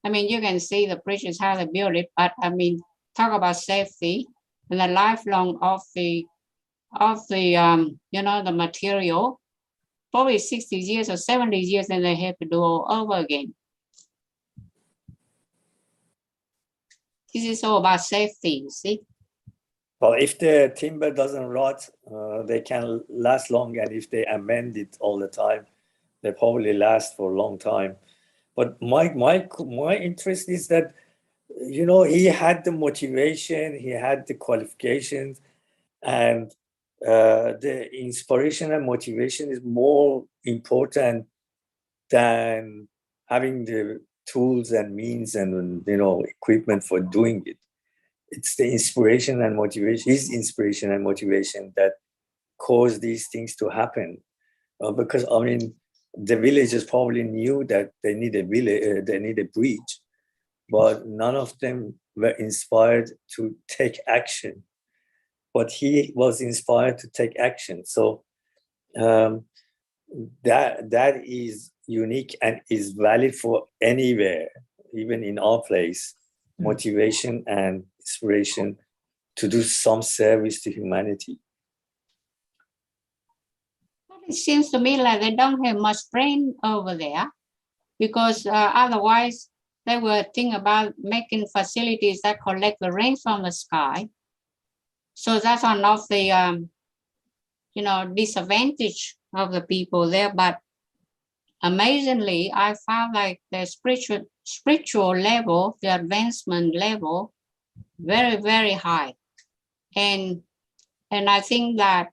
you can see the bridges, how they build it, but talk about safety and the lifelong of the the material. probably 60 years or 70 years, and they have to do all over again. This is all about safety, you see. Well, if the timber doesn't rot, they can last long, and if they amend it all the time, they probably last for a long time. But my interest is that, you know, he had the motivation, he had the qualifications, and the inspiration and motivation is more important than having the tools and means and, you know, equipment for doing it. It's the inspiration and motivation, his inspiration and motivation, that caused these things to happen. Because I mean, the villagers probably knew that they need a village, they need a bridge, but none of them were inspired to take action. But he was inspired to take action. So that is unique and is valid for anywhere, even in our place. Motivation and inspiration to do some service to humanity. It seems to me like they don't have much brain over there, because otherwise they will think about making facilities that collect the rain from the sky. So that's one of the disadvantage of the people there. But amazingly, I found like the spiritual level, the advancement level, very, very high. And I think that,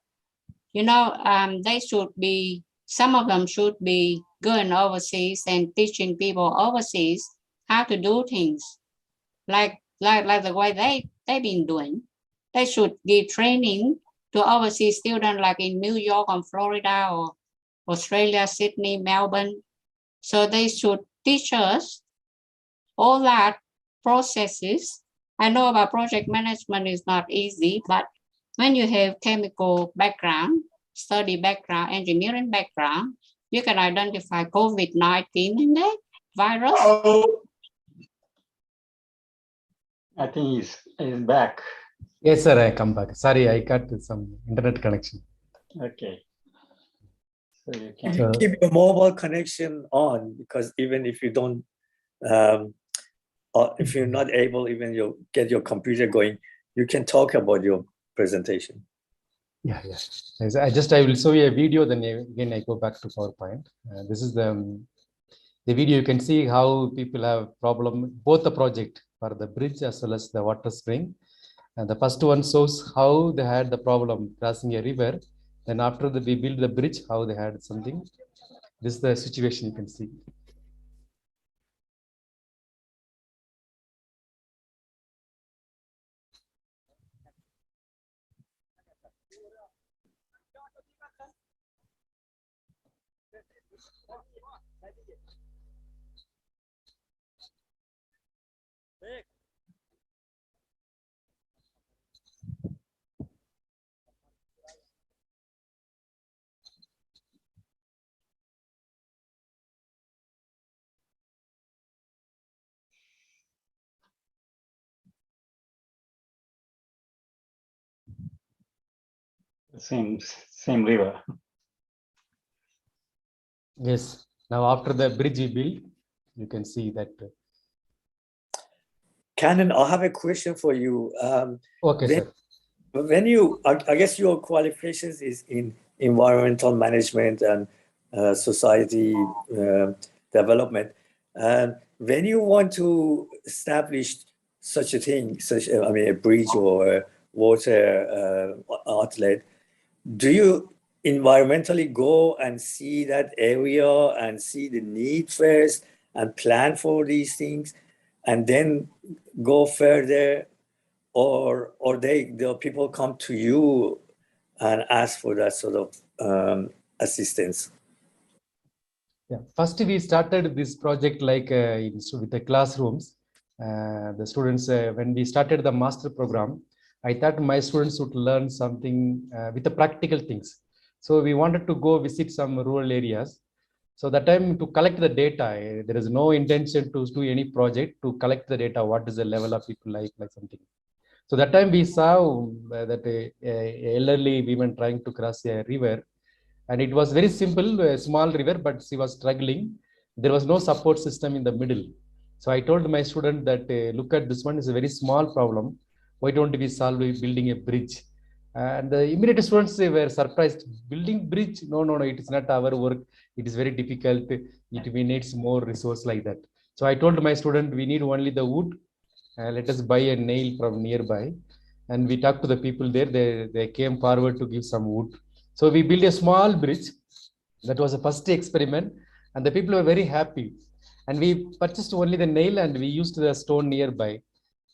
they should be, some of them should be going overseas and teaching people overseas how to do things like the way they've been doing. They should give training to overseas students like in New York or Florida or Australia, Sydney, Melbourne. So they should teach us all that processes. I know about project management is not easy, but when you have chemical background, study background, engineering background, you can identify COVID-19 in the virus. I think he's back. Yes, sir, I come back. Sorry, I got some internet connection. Okay. So you can keep your mobile connection on, because even if you don't, if you're not able, even you get your computer going, you can talk about your presentation. Yeah. I will show you a video, then again I go back to PowerPoint. This is the video. You can see how people have problem, both the project for the bridge as well as the water spring. And the first one shows how they had the problem crossing a river. Then after we built the bridge, how they had something. This is the situation you can see. Same river. Yes. Now after the bridge we built, you can see that. Cannon, I have a question for you. Okay, sir. When you, I guess your qualifications is in environmental management and society development. When you want to establish such a thing, a bridge or a water outlet, do you environmentally go and see that area and see the need first and plan for these things and then go further? Or the people come to you and ask for that sort of assistance? Yeah, first we started this project like with the classrooms. The students, when we started the master program, I thought my students would learn something with the practical things. So we wanted to go visit some rural areas. So that time to collect the data, there is no intention to do any project to collect the data. What is the level of people like something. So that time we saw that elderly women trying to cross a river, And it was very simple, a small river, but she was struggling. There was no support system in the middle. So I told my student that, look at this one, is a very small problem. Why don't we solve it building a bridge? And the immediate students, they were surprised. Building bridge? No, no, no, it is not our work. It is very difficult. We needs more resource like that. So I told my student, we need only the wood. Let us buy a nail from nearby. And we talked to the people there. They came forward to give some wood. So we built a small bridge. That was the first experiment. And the people were very happy. And we purchased only the nail and we used the stone nearby.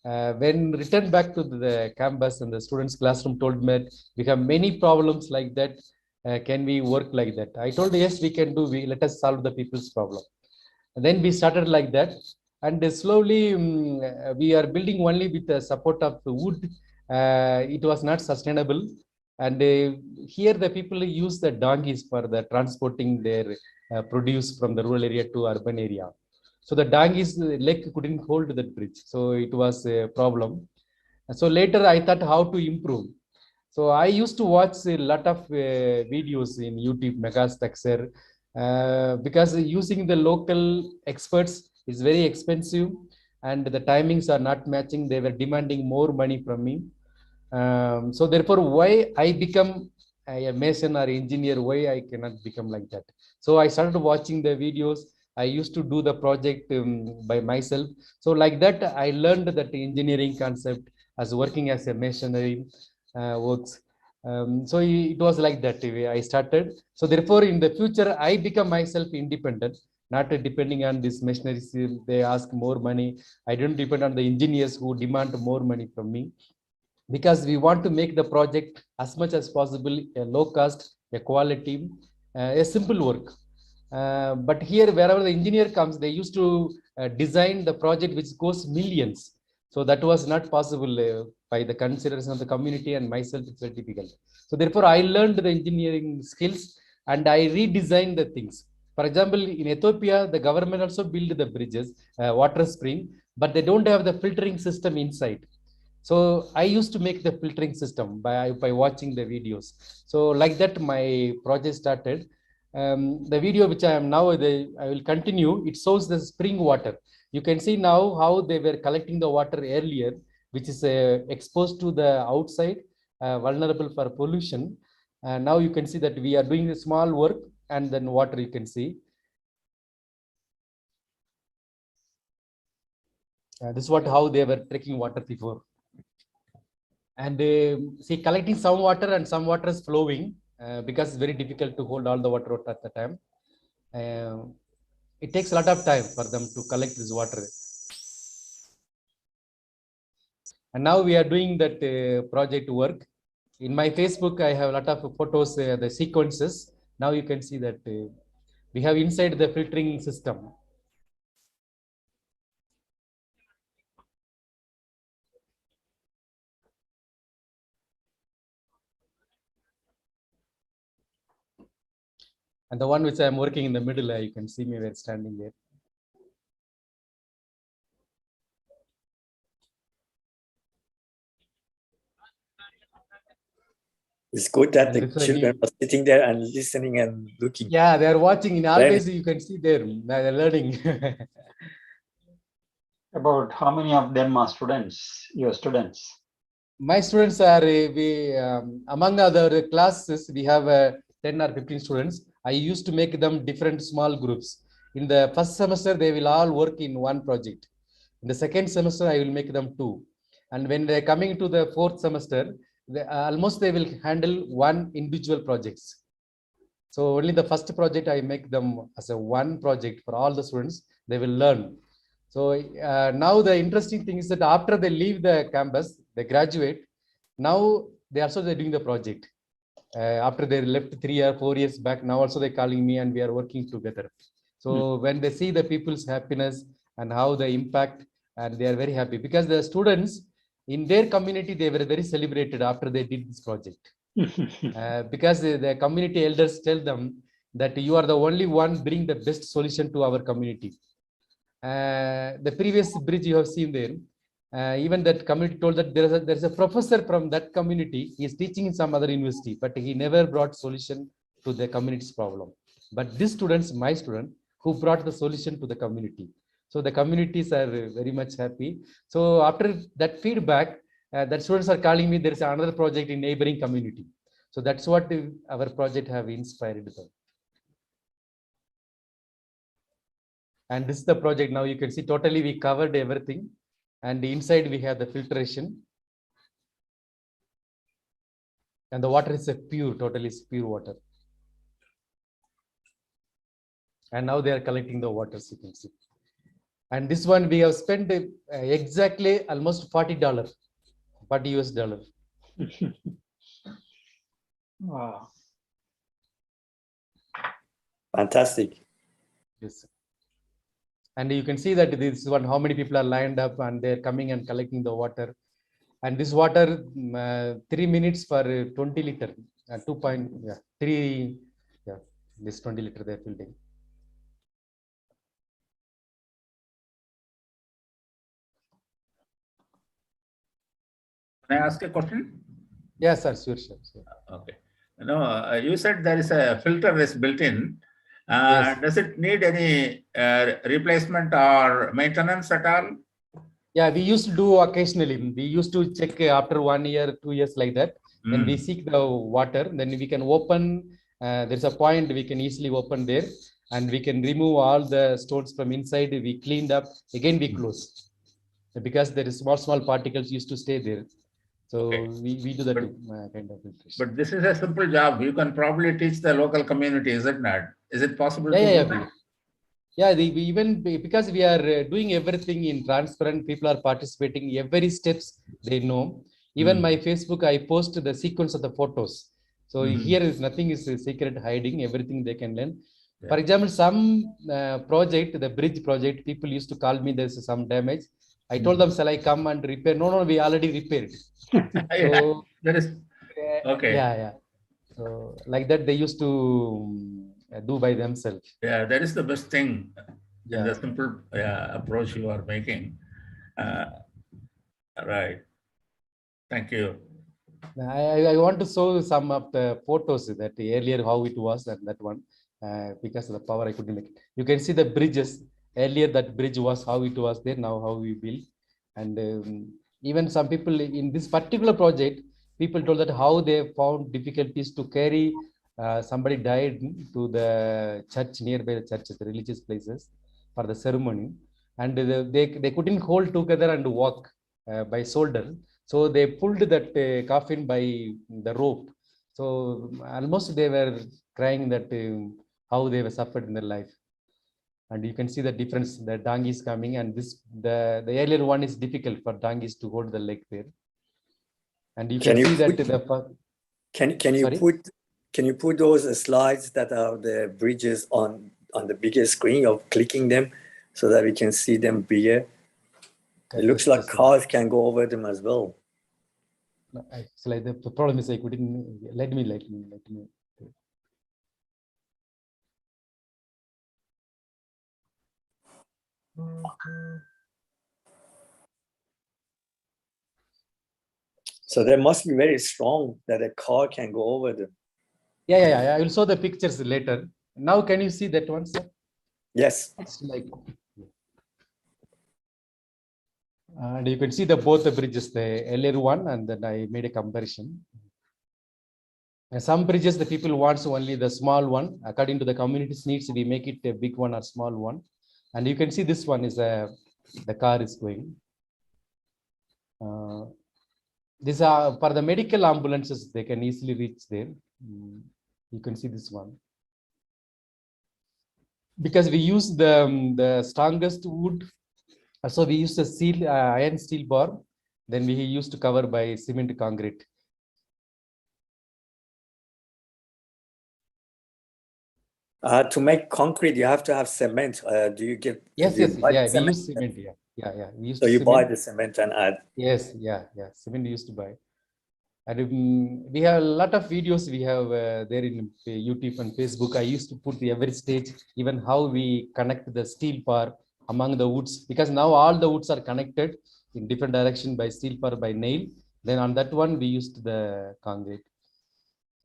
When returned back to the campus and the students' classroom told me, we have many problems like that. Can we work like that? I told, yes, we can do. Let us solve the people's problem. And then we started like that. And slowly we are building only with the support of the wood. It was not sustainable. And here the people use the donkeys for the transporting their produce from the rural area to urban area. So the donkeys leg couldn't hold that bridge. So it was a problem. So later I thought how to improve. So I used to watch a lot of videos in YouTube, Megastructure, because using the local experts is very expensive and the timings are not matching. They were demanding more money from me. So therefore, why I become a mason or engineer, why I cannot become like that? So I started watching the videos. I used to do the project by myself. So like that, I learned that engineering concept as working as a masonry works. So it was like that way I started. So therefore, in the future, I become myself independent, not depending on this machinery. They ask more money. I don't depend on the engineers who demand more money from me, because we want to make the project as much as possible a low cost, a quality, a simple work. But here, wherever the engineer comes, they used to design the project which costs millions. So that was not possible by the consideration of the community and myself. It's very difficult. So therefore, I learned the engineering skills and I redesigned the things. For example, in Ethiopia, the government also built the bridges, water spring, but they don't have the filtering system inside. So I used to make the filtering system by watching the videos. So like that, my project started. The video which I am now, I will continue. It shows the spring water. You can see now how they were collecting the water earlier, which is exposed to the outside, vulnerable for pollution. Now you can see that we are doing a small work and then water you can see. This is how they were taking water before. And see, collecting some water and some water is flowing because it's very difficult to hold all the water at the time. It takes a lot of time for them to collect this water. And now we are doing that project work. In my Facebook, I have a lot of photos, the sequences. Now you can see that we have inside the filtering system. And the one which I am working in the middle, you can see me, we're standing there. It's good that the children are sitting there and listening and looking. Yeah, they are watching. In always you can see there, they're learning. About how many of them are students, your students? My students are, among other classes, we have 10 or 15 students. I used to make them different small groups. In the first semester, they will all work in one project. In the second semester, I will make them 2. And when they're coming to the fourth semester, almost they will handle one individual projects. So only the first project, I make them as a one project for all the students, they will learn. So now the interesting thing is that after they leave the campus, they graduate, now they're doing the project. After they left 3 or 4 years back, now also they're calling me and we are working together. So when they see the people's happiness and how the impact, and they are very happy because the students in their community, they were very celebrated after they did this project. Because the community elders tell them that you are the only one bring the best solution to our community. The previous bridge you have seen there, even that community told that there's a professor from that community. He is teaching in some other university, but he never brought solution to the community's problem. But these students, my student, who brought the solution to the community. So the communities are very much happy. So after that feedback, that students are calling me, there is another project in neighboring community. So that's what our project have inspired them. And this is the project. Now you can see totally we covered everything. And inside we have the filtration. And the water is a pure, totally pure water. And now they are collecting the water, so you can see. And this one we have spent exactly almost $40, $40 US. Wow. Fantastic. Yes. And you can see that this one, how many people are lined up and they're coming and collecting the water. And this water, 3 minutes for 20 liter, 3, this 20 liter they're filling. Can I ask a question? Yes, sir, sure. Okay. No, you said there is a filter is built in. Yes. Does it need any replacement or maintenance at all? Yeah, we used to do occasionally. We used to check after 1 year, 2 years like that. When we seek the water, then we can open. There's a point we can easily open there, and we can remove all the stones from inside. We cleaned up. Again, we close because there is small particles used to stay there. So we do that kind of filtration. But this is a simple job. You can probably teach the local community, is it not? Is it possible to Yeah, do that? Yeah, even because we are doing everything in transparent, people are participating, every steps they know. Even my Facebook, I post the sequence of the photos. So here is nothing is secret hiding, everything they can learn. Yeah. For example, some project, the bridge project, people used to call me, there's some damage. I told them, shall I come and repair? No, we already repaired. So, that is, okay. Yeah. So like that, they used to do by themselves. Yeah, that is the best thing in the simple approach you are making. Right. Thank you. I want to show some of the photos that earlier how it was and that one because of the power I couldn't make it. You can see the bridges. Earlier that bridge was how it was there, now how we build. And even some people in this particular project, people told that how they found difficulties to carry somebody died to the church, nearby the churches, the religious places for the ceremony. And they couldn't hold together and walk by shoulder. So they pulled that coffin by the rope. So almost they were crying that how they were suffered in their life. And you can see the difference. The donkey is coming, and the earlier one is difficult for donkeys to hold the leg there. And you can see that can you put those slides that are the bridges on the bigger screen of clicking them so that we can see them bigger? It looks like cars can go over them as well. So like the problem is I couldn't let me. So they must be very strong that a car can go over them. Yeah. I will show the pictures later. Now, can you see that one, sir? Yes. It's like, and you can see both the bridges, the earlier one, and then I made a comparison. And some bridges, the people wants only the small one. According to the community's needs, we make it a big one or small one. And you can see this one is the car is going. These are for the medical ambulances, they can easily reach there. You can see this one. Because we use the strongest wood. So we use the iron steel bar. Then we used to cover by cement concrete. To make concrete, you have to have cement. Do you get? Yes. Yeah, we use cement. Yeah. We use so you cement. buy the cement and add. Yes, yeah. Cement we used to buy. And we have a lot of videos we have there in YouTube and Facebook. I used to put every stage, even how we connect the steel bar among the woods, because now all the woods are connected in different direction by steel bar by nail. Then on that one we used the concrete.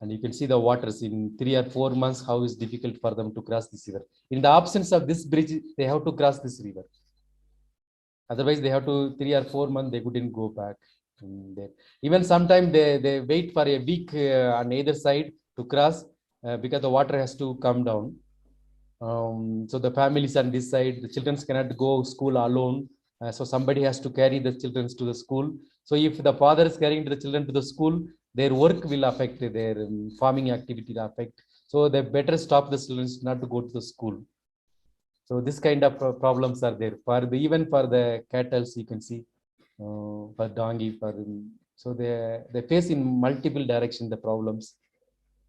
And you can see the waters in 3 or 4 months, how it's difficult for them to cross this river. In the absence of this bridge, they have to cross this river. Otherwise, they have to 3 or 4 months, they couldn't go back. There. Even sometimes they wait for a week on either side to cross because the water has to come down. So the families on this side, the children cannot go school alone. So somebody has to carry the children to the school. So if the father is carrying the children to the school, their work will affect, their farming activity will affect. So they better stop the children not to go to the school. So this kind of problems are there for the, even for the cattle. You can see for donkey, so they face in multiple directions the problems.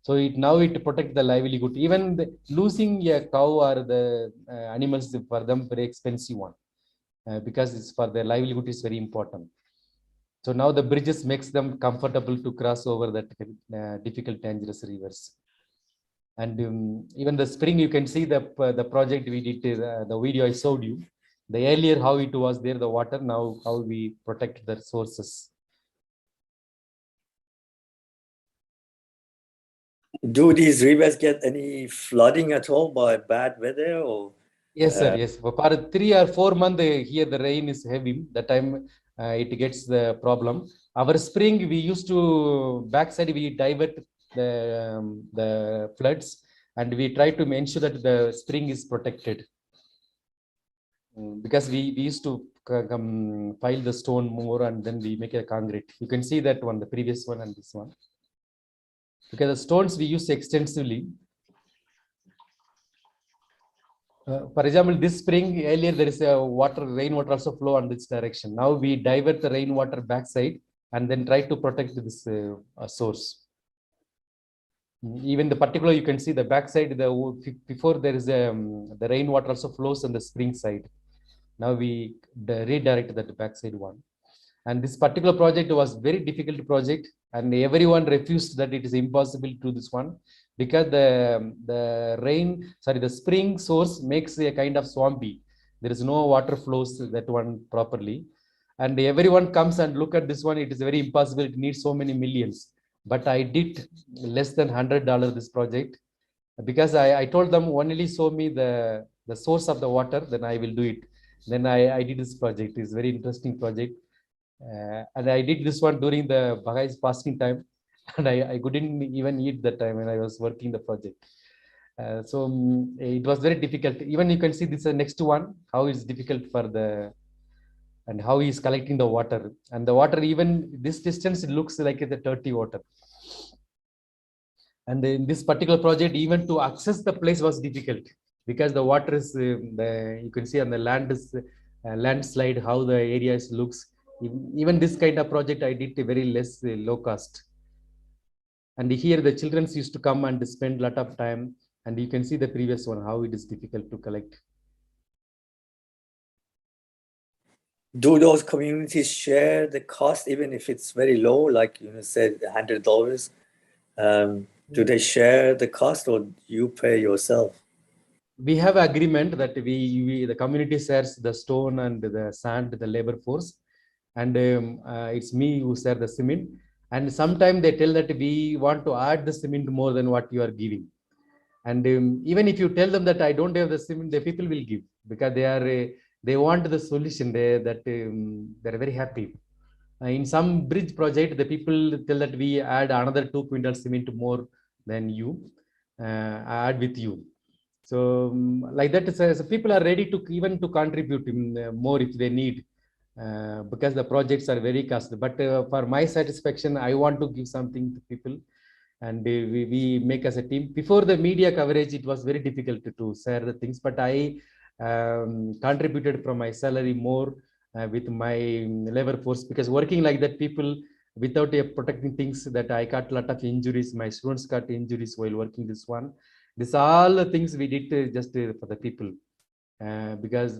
So now it protects the livelihood. Even losing a cow or the animals for them very expensive one because it's for their livelihood is very important. So now the bridges makes them comfortable to cross over that difficult, dangerous rivers. And even the spring, you can see the project we did, the video I showed you. The earlier how it was there, the water, now how we protect the sources. Do these rivers get any flooding at all by bad weather? Or yes, sir. Yes, for 3 or 4 months here the rain is heavy. That time it gets the problem. Our spring we used to backside we divert the floods, and we try to ensure that the spring is protected. Because we used to pile the stone more and then we make a concrete. You can see that one, the previous one and this one. Because the stones we use extensively. For example, this spring earlier there is a rainwater also flow on this direction. Now we divert the rainwater backside and then try to protect this source. Even the particular, you can see the backside. Before there is the rainwater also flows on the spring side. Now we redirect that backside one. And this particular project was very difficult project, and everyone refused that it is impossible to do this one because the spring source makes a kind of swampy. There is no water flows that one properly, and everyone comes and look at this one. It is very impossible. It needs so many millions. But I did less than $100 this project because I told them only show me the source of the water, then I will do it. Then I did this project. It's a very interesting project. And I did this one during the Baha'is fasting time, and I couldn't even eat that time when I was working the project. So it was very difficult. Even you can see this next one, how it's difficult for and how he's collecting the water. And the water, even this distance, it looks like it's a dirty water. And in this particular project, even to access the place was difficult because the water is, you can see on the land is landslide, how the areas looks. Even this kind of project I did very less low cost. And here the children used to come and spend a lot of time. And you can see the previous one, how it is difficult to collect. Do those communities share the cost, even if it's very low, like you said, $100? Do they share the cost, or you pay yourself? We have an agreement that the community shares the stone and the sand, the labor force, and it's me who share the cement. And sometimes they tell that we want to add the cement more than what you are giving. And even if you tell them that I don't have the cement, the people will give because they want the solution. They're very happy. In some bridge project, the people tell that we add another 2 quintals cement more than you add with you. So like that, so people are ready to even to contribute more if they need, because the projects are very costly. But for my satisfaction, I want to give something to people, and we make as a team. Before the media coverage, it was very difficult to share the things, but I contributed from my salary more with my labor force, because working like that, people without protecting things, that I got a lot of injuries. My students got injuries while working this one. This all the things we did just for the people, because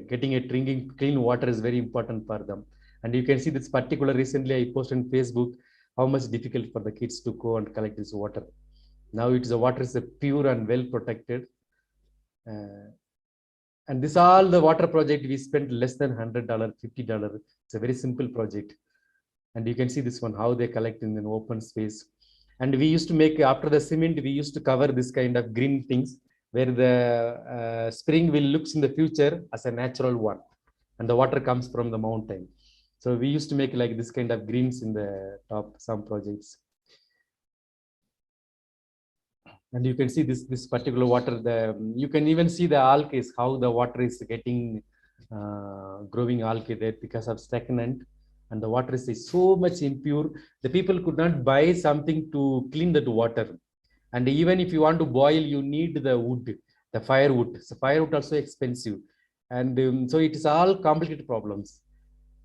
getting a drinking clean water is very important for them. And you can see this particular recently I posted on Facebook how much difficult for the kids to go and collect this water. Now the water is pure and well protected. And this all the water project we spent less than $100, $50. It's a very simple project. And you can see this one, how they collect in an open space. And we used to make, after the cement, we used to cover this kind of green things where the spring will looks in the future as a natural one, and the water comes from the mountain. So we used to make like this kind of greens in the top, some projects. And you can see this particular water, you can even see the algae, how the water is getting growing algae there because of stagnant, and the water is so much impure. The people could not buy something to clean that water. And even if you want to boil, you need the wood, the firewood. So firewood also expensive. And so it is all complicated problems.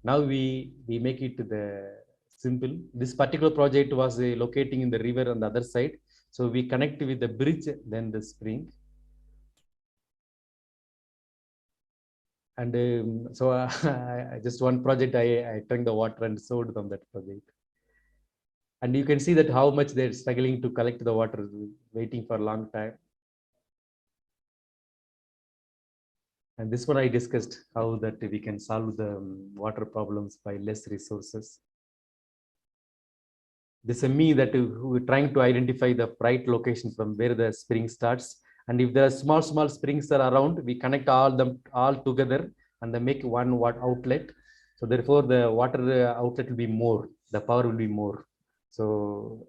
Now we make it the simple. This particular project was locating in the river on the other side. So we connect with the bridge, then the spring. And so just one project, I drank the water and sold from that project. And you can see that how much they're struggling to collect the water, waiting for a long time. And this one I discussed how that we can solve the water problems by less resources. This is me that we're trying to identify the right location from where the spring starts. And if there are small springs are around, we connect all them all together and they make one outlet. So therefore the water outlet will be more, the power will be more. So,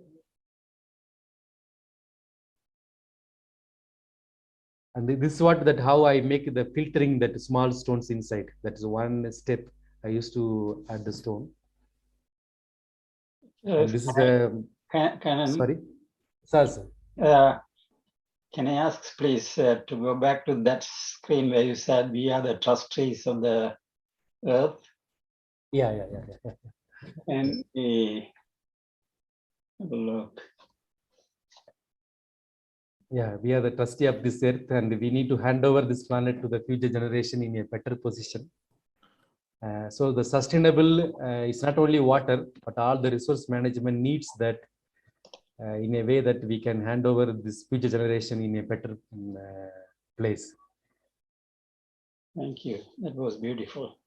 and this is what, that how I make the filtering, that small stones inside. That is one step I used to add the stone. Yes, this is sorry. Sir. Can I ask, please, to go back to that screen where you said we are the trustees of the earth? Yeah. And have a look. Yeah, we are the trustee of this earth, and we need to hand over this planet to the future generation in a better position. So the sustainable is not only water, but all the resource management needs that in a way that we can hand over this future generation in a better place. Thank you. That was beautiful.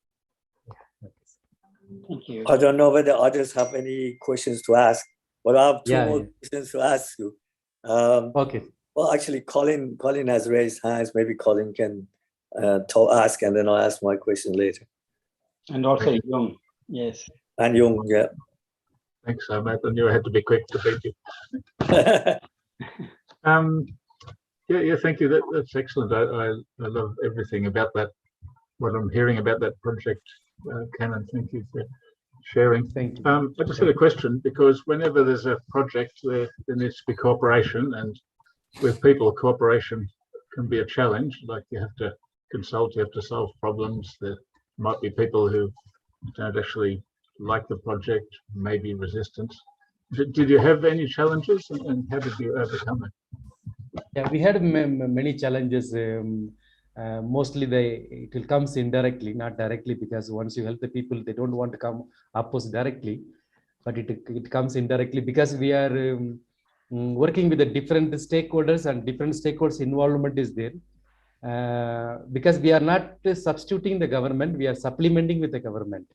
Thank you. I don't know whether others have any questions to ask, but I have two more questions to ask you. Okay. Well, actually, Colin has raised hands. Maybe Colin can ask, and then I'll ask my question later. And also Jung, yes. And Jung, yeah. Thanks, Matt. I knew I had to be quick to thank you. Yeah, thank you. That's excellent. I love everything about that. What I'm hearing about that project, Canon. Thank you for sharing. Thank you. I just had a question, because whenever there's a project, there needs to be cooperation, and with people, cooperation can be a challenge. Like, you have to consult, you have to solve problems. There might be people who don't actually like the project, maybe resistant. Did you have any challenges, and how did you overcome it? Yeah, we had many challenges. Mostly it will comes indirectly, not directly, because once you help the people, they don't want to come oppose directly, but it comes indirectly, because we are working with the different stakeholders, and different stakeholders involvement is there. Because we are not substituting the government, we are supplementing with the government.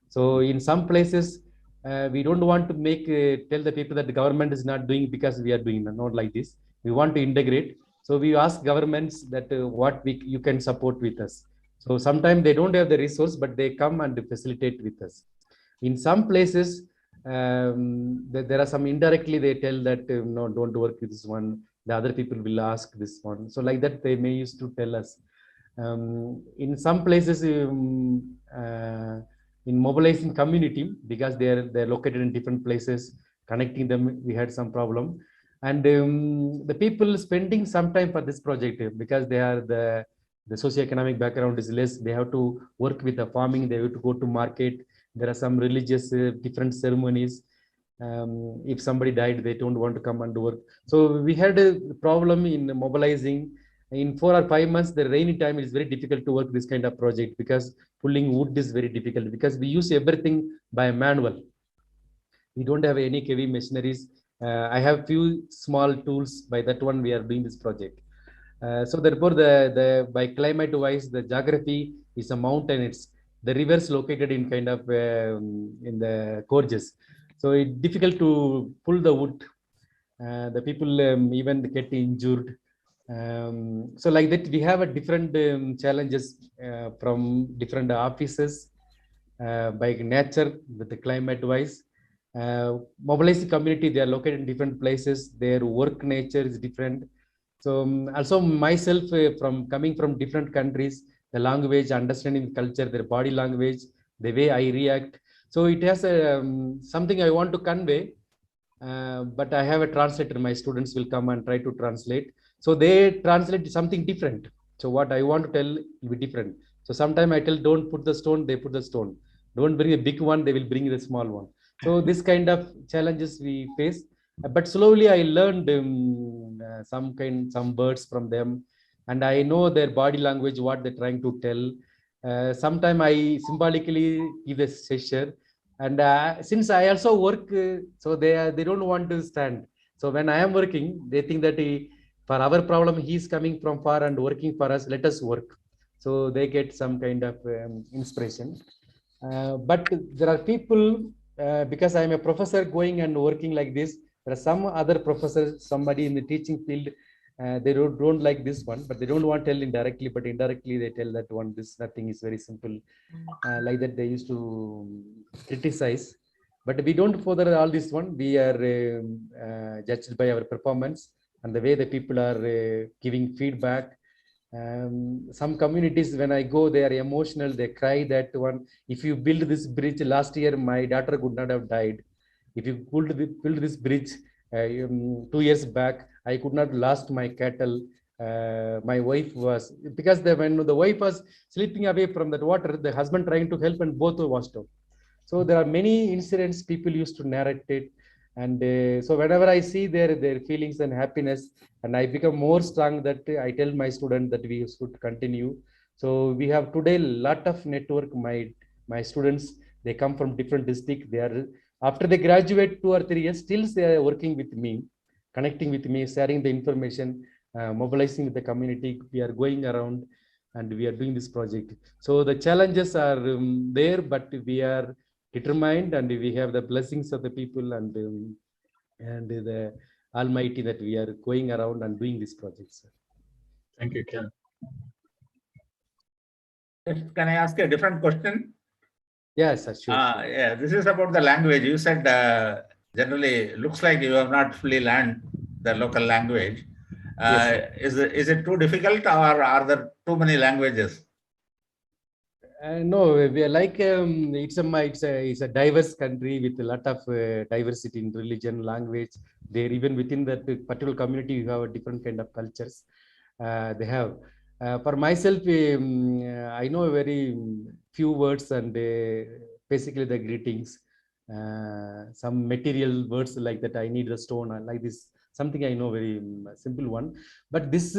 So in some places, we don't want to tell the people that the government is not doing because we are doing, not like this. We want to integrate. So we ask governments that you can support with us. So sometimes they don't have the resource, but they come and facilitate with us. In some places, there are some indirectly they tell that no, don't work with this one. The other people will ask this one. So like that, they may used to tell us. In some places, in mobilizing community, because they're located in different places, connecting them, we had some problem. And the people spending some time for this project, because they are the socioeconomic background is less, they have to work with the farming, they have to go to market. There are some religious different ceremonies. If somebody died, they don't want to come and work. So we had a problem in mobilizing. In 4 or 5 months, the rainy time is very difficult to work this kind of project, because pulling wood is very difficult, because we use everything by manual. We don't have any heavy machineries. I have few small tools. By that one, we are doing this project. So therefore, by climate wise, the geography is a mountain. It's the rivers located in kind of in the gorges. So it's difficult to pull the wood. The people even get injured. So like that, we have a different challenges from different offices by nature with the climate wise. Mobilized community, they are located in different places. Their work nature is different. So also myself from coming from different countries, the language, understanding the culture, their body language, the way I react. So it has a, something I want to convey, but I have a translator. My students will come and try to translate. So they translate something different. So what I want to tell will be different. So sometimes I tell, don't put the stone, they put the stone. Don't bring a big one, they will bring the small one. So this kind of challenges we face. But slowly I learned some words from them, and I know their body language, what they're trying to tell. Sometimes I symbolically give a gesture, and since I also work, so they don't want to stand. So when I am working, they think that for our problem, he's coming from far and working for us. Let us work. So they get some kind of inspiration. But there are people, because I'm a professor going and working like this, there are some other professors, somebody in the teaching field, they don't like this one, but they don't want to tell indirectly, but indirectly they tell that one, this nothing is very simple. Like that they used to criticize. But we don't further all this one. We are judged by our performance and the way the people are giving feedback. Some communities, when I go, they are emotional. They cry that one. If you build this bridge last year, my daughter could not have died. If you build this bridge 2 years back, I could not lost my cattle. My wife was, because when the wife was sleeping away from that water, the husband trying to help and both were washed out. So there are many incidents people used to narrate it. And so whenever I see their feelings and happiness, and I become more strong, that I tell my student that we should continue. So we have today a lot of network. My students, they come from different districts. They are, after they graduate 2 or 3 years, still they are working with me, connecting with me, sharing the information, mobilizing with the community. We are going around and we are doing this project. So the challenges are there, but we are determined, and we have the blessings of the people and the Almighty that we are going around and doing these projects. Thank you, Ken. Can I ask a different question? Yes, sure. Yeah, this is about the language. You said generally looks like you have not fully learned the local language. Yes, is it too difficult, or are there too many languages? No, we are like it's a diverse country with a lot of diversity in religion, language. There, even within that particular community, you have a different kind of cultures. They have. For myself, I know very few words, and basically the greetings. Some material words like that. I need the stone. I like this. Something I know, very simple one. But this,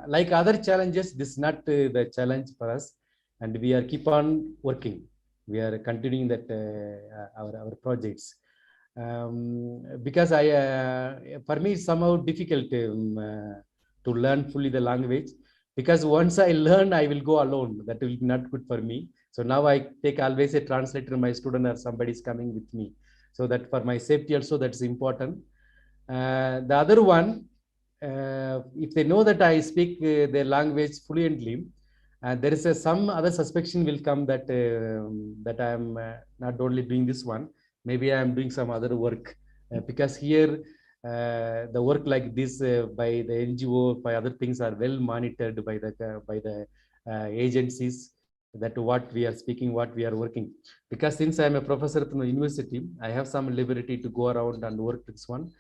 like other challenges, this is not the challenge for us. And we are keep on working. We are continuing that our projects, because for me it's somehow difficult to learn fully the language, because once I learn, I will go alone. That will be not good for me. So now I take always a translator, my student or somebody is coming with me. So that for my safety also, that's important. The other one, if they know that I speak their language fluently, there is some other suspicion will come that that I am not only doing this one, maybe I am doing some other work, because here the work like this by the NGO, by other things are well monitored by the agencies, that what we are speaking, what we are working. Because since I am a professor from the university, I have some liberty to go around and work this one.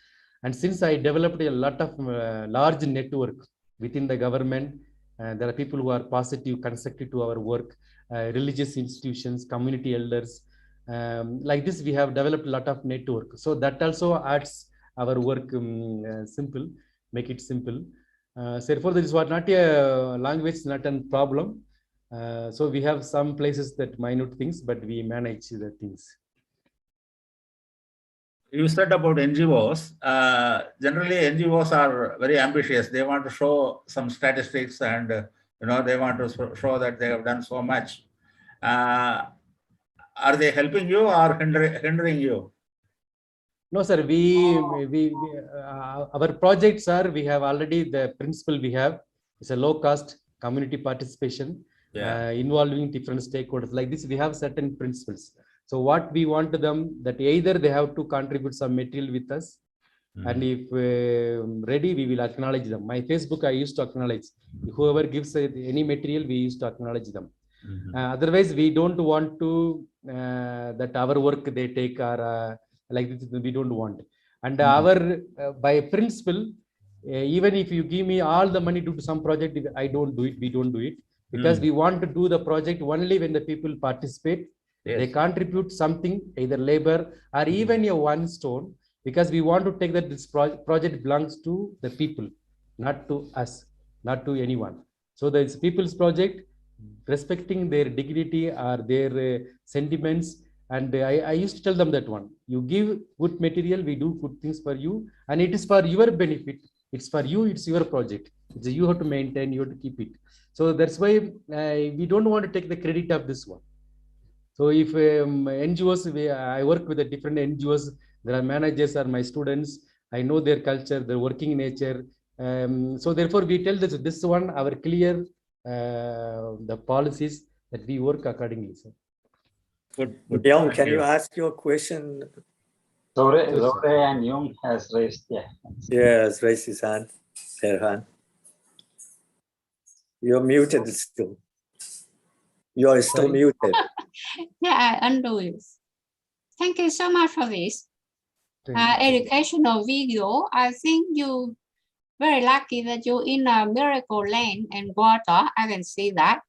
And since I developed a lot of large network within the government, there are people who are positive, constructive to our work, religious institutions, community elders. Like this, we have developed a lot of network. So that also adds our work simple, make it simple. So therefore, this was not a language, not a problem. So we have some places that minute things, but we manage the things. You said about NGOs. Generally, NGOs are very ambitious. They want to show some statistics, and they want to show that they have done so much. Are they helping you or hindering you? No, sir. Our projects are, we have already the principle we have. It's a low cost community participation involving different stakeholders. Like this, we have certain principles. So what we want to them that either they have to contribute some material with us, and if ready, we will acknowledge them. My Facebook, I used to acknowledge whoever gives any material, we used to acknowledge them. Otherwise, we don't want to that our work they take or like this, we don't want. And our by principle, even if you give me all the money to do some project, I don't do it. We don't do it because we want to do the project only when the people participate. They contribute something, either labor or even a one stone, because we want to take that this project belongs to the people, not to us, not to anyone. So it's people's project, respecting their dignity or their sentiments. And I used to tell them that one, you give good material, we do good things for you, and it is for your benefit. It's for you, it's your project. It's you have to maintain, you have to keep it. So that's why we don't want to take the credit of this one. So if NGOs, I work with the different NGOs, there are managers are my students, I know their culture, their working nature. So therefore we tell this one, our clear the policies that we work accordingly. Sir. Good. Young, can you ask your question? Zore and Young has raised, Yes, raise his hand, their hand. You're muted still. You are still muted. Yeah, I undo it. Thank you so much for this educational video. I think you very lucky that you're in a miracle land and water. I can see that.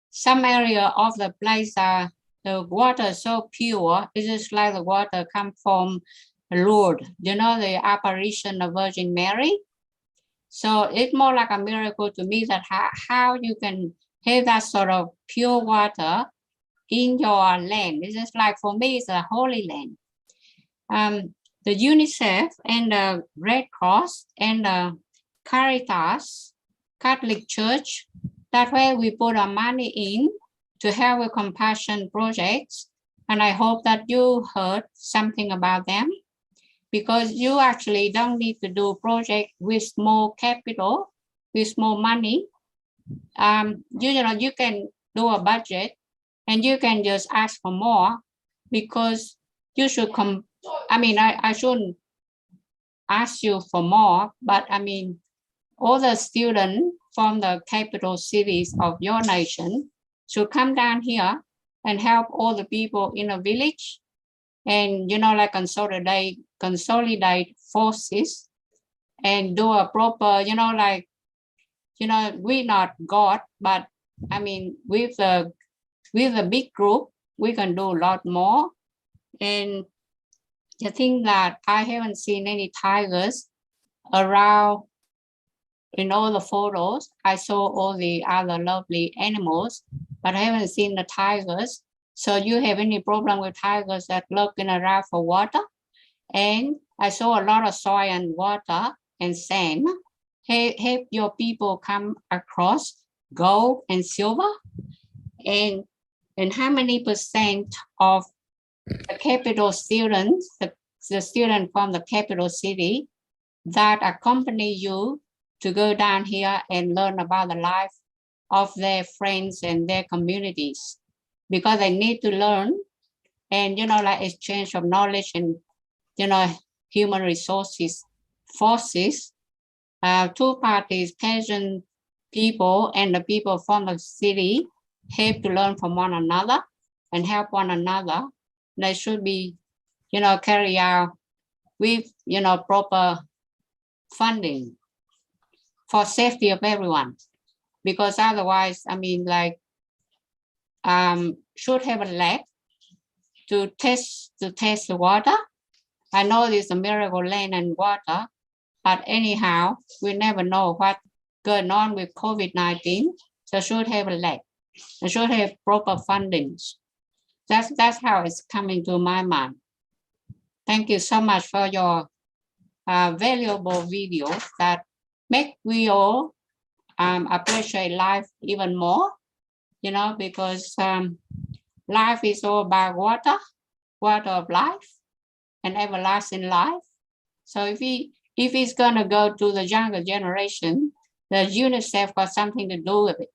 Some area of the place are the water so pure. It's just like the water come from Lord, you know, the apparition of Virgin Mary. So it's more like a miracle to me that how you can have that sort of pure water in your land. It's just like, for me, it's a holy land. The UNICEF and the Red Cross and the Caritas, Catholic Church, that's where we put our money in to help with compassion projects. And I hope that you heard something about them, because you actually don't need to do project with small capital, with small money. You can do a budget and you can just ask for more, because you should come. I mean, I shouldn't ask you for more, but I mean, all the students from the capital cities of your nation should come down here and help all the people in a village, and like consolidate forces and do a proper, we're not God, but I mean, with a big group, we can do a lot more. And the thing that I haven't seen any tigers around in all the photos. I saw all the other lovely animals, but I haven't seen the tigers. So you have any problem with tigers that looking around for water? And I saw a lot of soil and water and sand. Have your people come across gold and silver? And how many percent of the capital students, the student from the capital city that accompany you to go down here and learn about the life of their friends and their communities? Because they need to learn and, exchange of knowledge and, human resources forces. Two parties, peasant people and the people from the city, have to learn from one another and help one another. They should be, carry out with, proper funding for safety of everyone. Because otherwise, I mean, should have a lab to test the water. I know there's a miracle land and water, but anyhow, we never know what's going on with COVID-19. So should have a lab. They should have proper fundings. That's how it's coming to my mind. Thank you so much for your valuable video that make we all appreciate life even more, because life is all about water of life. and everlasting life. So if he's gonna go to the younger generation, the UNICEF got something to do with it,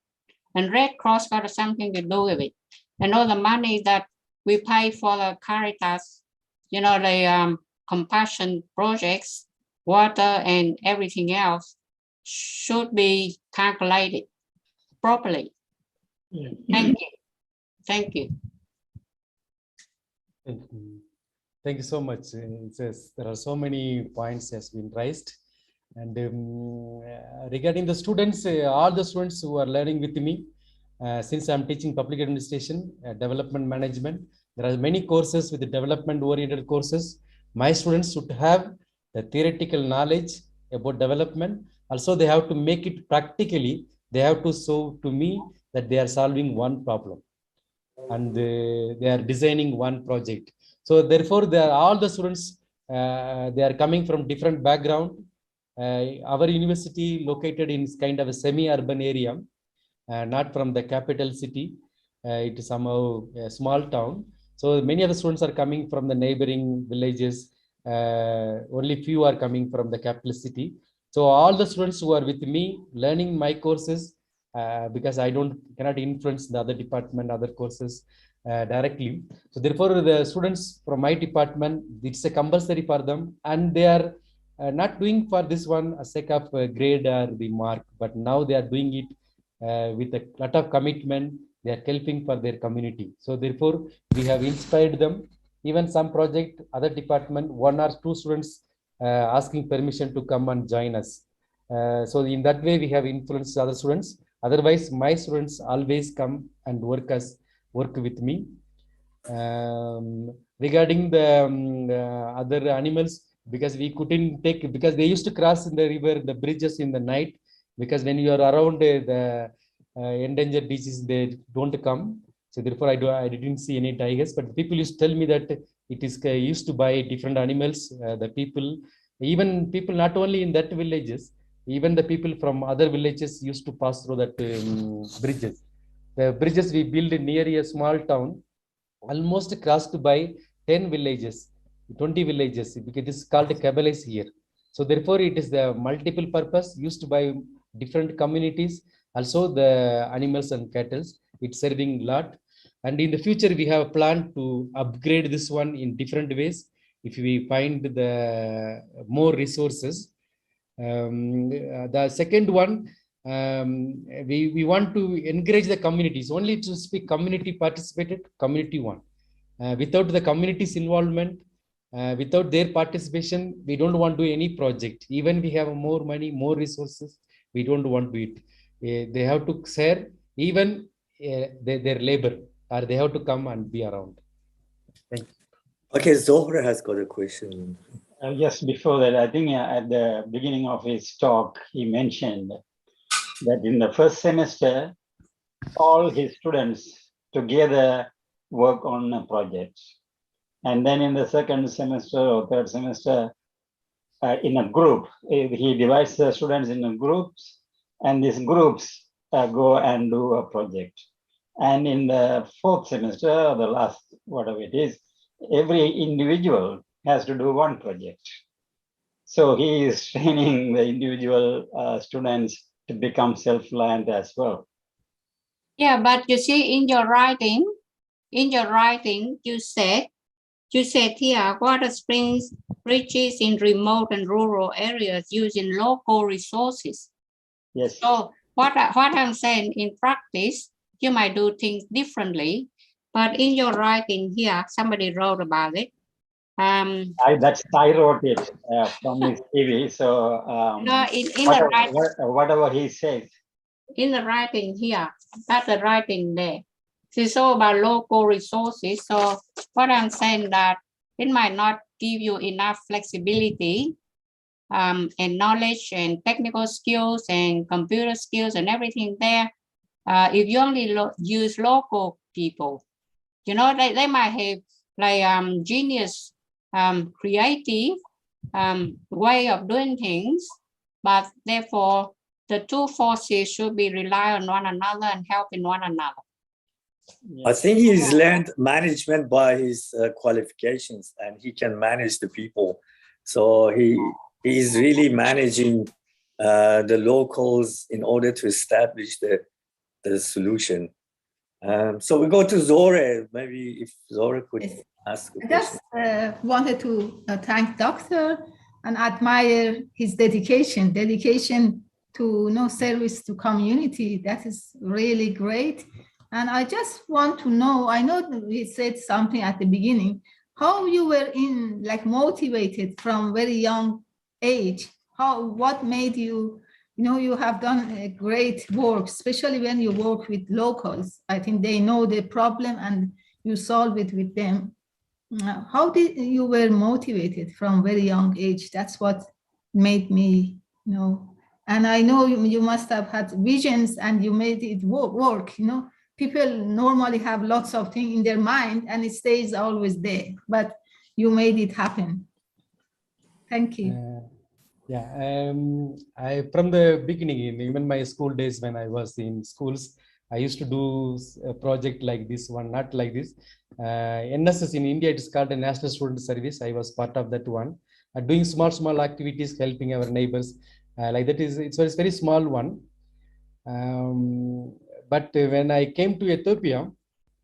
and Red Cross got something to do with it, and all the money that we pay for the Caritas, you know, the compassion projects, water and everything else should be calculated properly. Thank you. Thank you. Thank you so much. There are so many points has been raised. And regarding the students, all the students who are learning with me, since I'm teaching public administration, development management, there are many courses with the development-oriented courses. My students should have the theoretical knowledge about development. Also, they have to make it practically. They have to show to me that they are solving one problem and they are designing one project. So therefore, all the students, they are coming from different background. Our university located in kind of a semi-urban area, not from the capital city. It is somehow a small town. So many of the students are coming from the neighboring villages. Only few are coming from the capital city. So all the students who are with me learning my courses, because I cannot influence the other department, other courses directly. So therefore, the students from my department, it's a compulsory for them, and they are not doing for this one a sake of grade or the mark, but now they are doing it with a lot of commitment. They are helping for their community. So therefore, we have inspired them. Even some project, other department, 1 or 2 students asking permission to come and join us. So in that way, we have influenced other students. Otherwise, my students always come and work with me. Regarding the other animals, because we couldn't take, because they used to cross in the river, the bridges in the night, because when you are around the endangered species, they don't come. So therefore, I didn't see any tigers, but people used to tell me that it is used to buy different animals. The people, even people not only in that villages, even the people from other villages used to pass through that bridges. The bridges we built near a small town, almost crossed by 10 villages, 20 villages, because it is called Kabales here. So therefore, it is the multiple purpose used by different communities. Also the animals and cattle, it's serving a lot. And in the future, we have a plan to upgrade this one in different ways. If we find the more resources. The second one, we want to encourage the communities. Only to speak community participated, community one. Without the community's involvement, without their participation, we don't want to do any project. Even we have more money, more resources, we don't want to do it. They have to share even their labor, or they have to come and be around. Thank you. Okay, Zohra has got a question. Just before that, I think at the beginning of his talk, he mentioned that in the first semester, all his students together work on a project. And then in the second semester or third semester, in a group, he divides the students into groups, and these groups go and do a project. And in the fourth semester, or the last, whatever it is, every individual has to do one project. So he is training the individual students to become self-reliant as well. Yeah, but you see, in your writing, you said here, water springs, bridges in remote and rural areas using local resources. Yes. So what I'm saying, in practice, you might do things differently, but in your writing here, somebody wrote about it. I wrote it from his TV. So no, in the writing, whatever he says. In the writing here, that's the writing there. It's all about local resources. So what I'm saying that it might not give you enough flexibility and knowledge and technical skills and computer skills and everything there. If you only use local people, you know, they might have like genius, creative way of doing things, but therefore the two forces should be rely on one another and helping one another. I think he's learned management by his qualifications, and he can manage the people. So he's really managing the locals in order to establish the solution. So we go to Zore. Maybe if Zore could ask a I question. just wanted to thank Doctor and admire his dedication to service to community. That is really great. And I just want to know, I know that we said something at the beginning, how you were motivated from very young age. What made you, you have done a great work, especially when you work with locals. I think they know the problem and you solve it with them. How did you were motivated from very young age? That's what made me know. And I know you must have had visions and you made it work. People normally have lots of things in their mind and it stays always there, but you made it happen. Thank you. I from the beginning, even my school days when I was in schools, I used to do a project like this one, not like this. NSS in India, it is called a National Student Service. I was part of that one, doing small activities, helping our neighbors. Like that is, it's a very small one. But when I came to Ethiopia,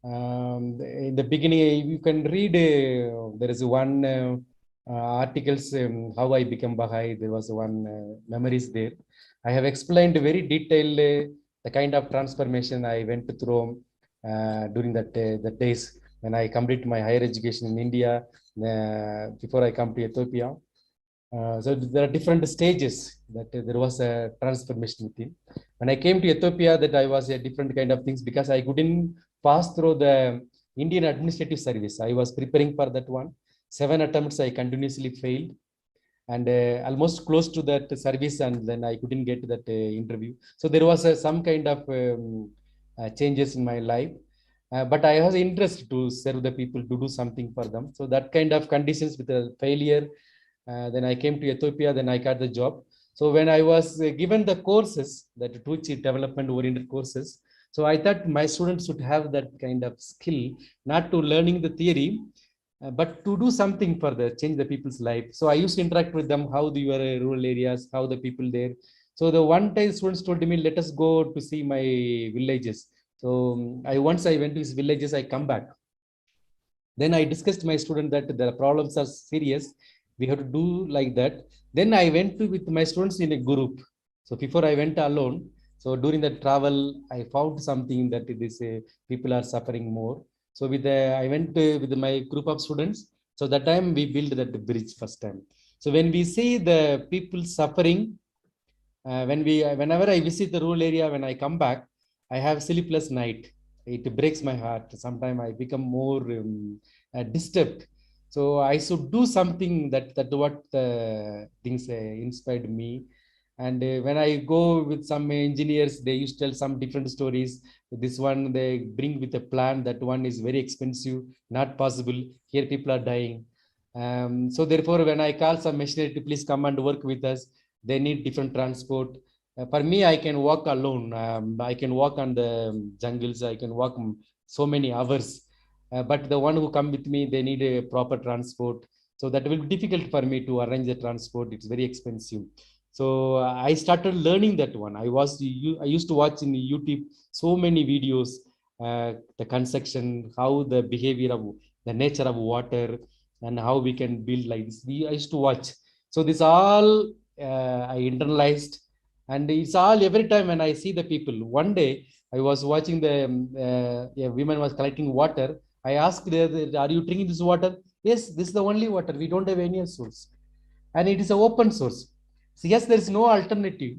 in the beginning, you can read, there is one articles, how I became Baha'i. There was one memories there. I have explained very detailed the kind of transformation I went through during the days when I completed my higher education in India, before I come to Ethiopia. So there are different stages that there was a transformation within. When I came to Ethiopia, that I was a different kind of things because I couldn't pass through the Indian administrative service. I was preparing for that one. 7 attempts I continuously failed, and almost close to that service, and then I couldn't get that interview. So there was some kind of changes in my life. But I was interested to serve the people, to do something for them. So that kind of conditions with a failure, then I came to Ethiopia, then I got the job. So when I was given the courses, that two development oriented courses, so I thought my students should have that kind of skill, not to learning the theory, but to do something for the change the people's life. So I used to interact with them, how the your rural areas, how the people there. So the one time students told me, let us go to see my villages. So once I went to his villages, I come back. Then I discussed my student that the problems are serious. We have to do like that. Then I went with my students in a group. So before I went alone, so during the travel, I found something that it is people are suffering more. So I went with my group of students. So that time we built that bridge first time. So when we see the people suffering, whenever I visit the rural area, when I come back, I have sleepless night. It breaks my heart. Sometimes I become more disturbed. So I should do something that what things inspired me. And when I go with some engineers, they used to tell some different stories. This one they bring with a plan. That one is very expensive, not possible. Here people are dying. So therefore, when I call some machinery to please come and work with us, they need different transport. For me, I can walk alone. I can walk on the jungles. I can walk so many hours. But the one who come with me, they need a proper transport. So that will be difficult for me to arrange the transport. It's very expensive. So I started learning that one. I used to watch in YouTube so many videos, the construction, how the behavior of the nature of water, and how we can build like this. I used to watch. So this all I internalized, and it's all every time when I see the people. One day I was watching the women was collecting water. I asked, are you drinking this water? Yes, this is the only water. We don't have any source. And it is an open source. So yes, there is no alternative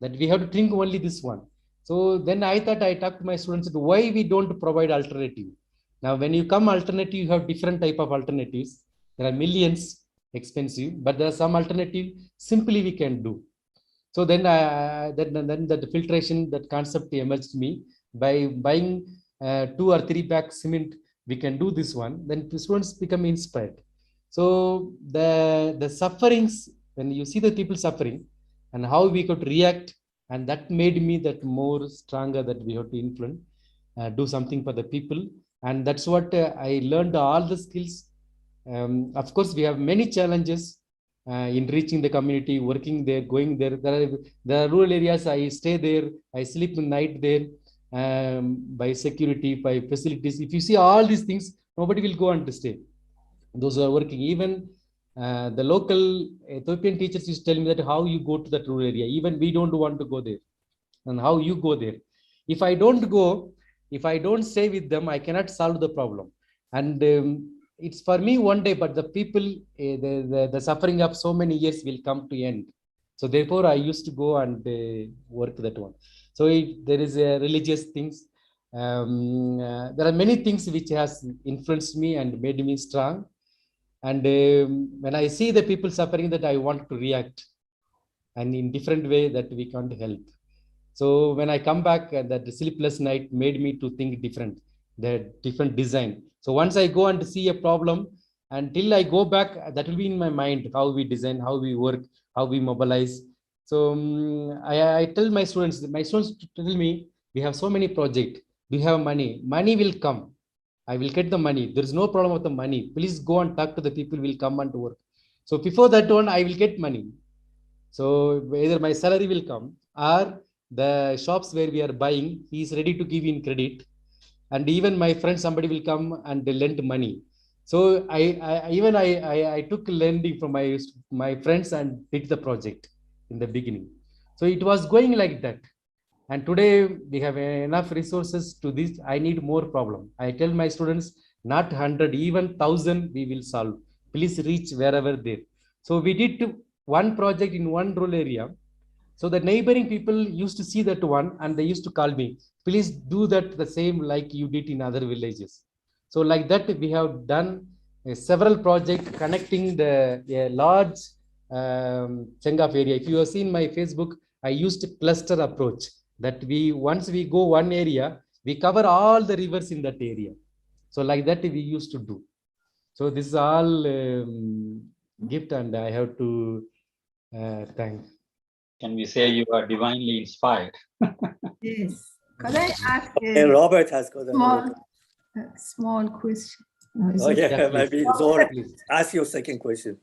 that we have to drink only this one. So then I thought, I talked to my students, why we don't provide alternative? Now, when you come alternative, you have different type of alternatives. There are millions expensive, but there are some alternative simply we can do. So then that filtration, that concept emerged to me by buying 2 or 3 bags cement. We can do this one. Then the students become inspired. So the sufferings, when you see the people suffering and how we could react, and that made me that more stronger that we have to influence. do something for the people. And that's what I learned all the skills. Of course, we have many challenges in reaching the community, working there, going there. There are rural areas, I stay there, I sleep in night there, by security, by facilities. If you see all these things, nobody will go and stay. Those who are working, even the local Ethiopian teachers used to tell me that how you go to that rural area, even we don't want to go there, and how you go there. If I don't go, if I don't stay with them, I cannot solve the problem. And it's for me one day, but the people, the suffering of so many years will come to end. So therefore, I used to go and work that one. So there is religious things. There are many things which has influenced me and made me strong. And when I see the people suffering, that I want to react, and in different way that we can't help. So when I come back, that sleepless night made me to think different, the different design. So once I go and see a problem, until I go back, that will be in my mind, how we design, how we work, how we mobilize. So I tell my students tell me, we have so many projects, we have money, money will come. I will get the money. There is no problem with the money. Please go and talk to the people, will come and work. So before that one, I will get money. So either my salary will come, or the shops where we are buying, he is ready to give in credit. And even my friend, somebody will come and lend money. So I took lending from my friends and did the project in the beginning. So it was going like that. And today we have enough resources to this. I need more problem. I tell my students, not 100, even 1,000 we will solve. Please reach wherever there. So we did one project in one rural area. So the neighboring people used to see that one, and they used to call me, please do that the same like you did in other villages. So like that, we have done several projects connecting the large chunk of area. If you have seen my Facebook, I used cluster approach, that once we go one area, we cover all the rivers in that area. So like that we used to do. So this is all gift, and I have to thank. Can we say you are divinely inspired? Yes. Could I ask Robert has got a small question? Yeah, maybe Zor, ask your second question.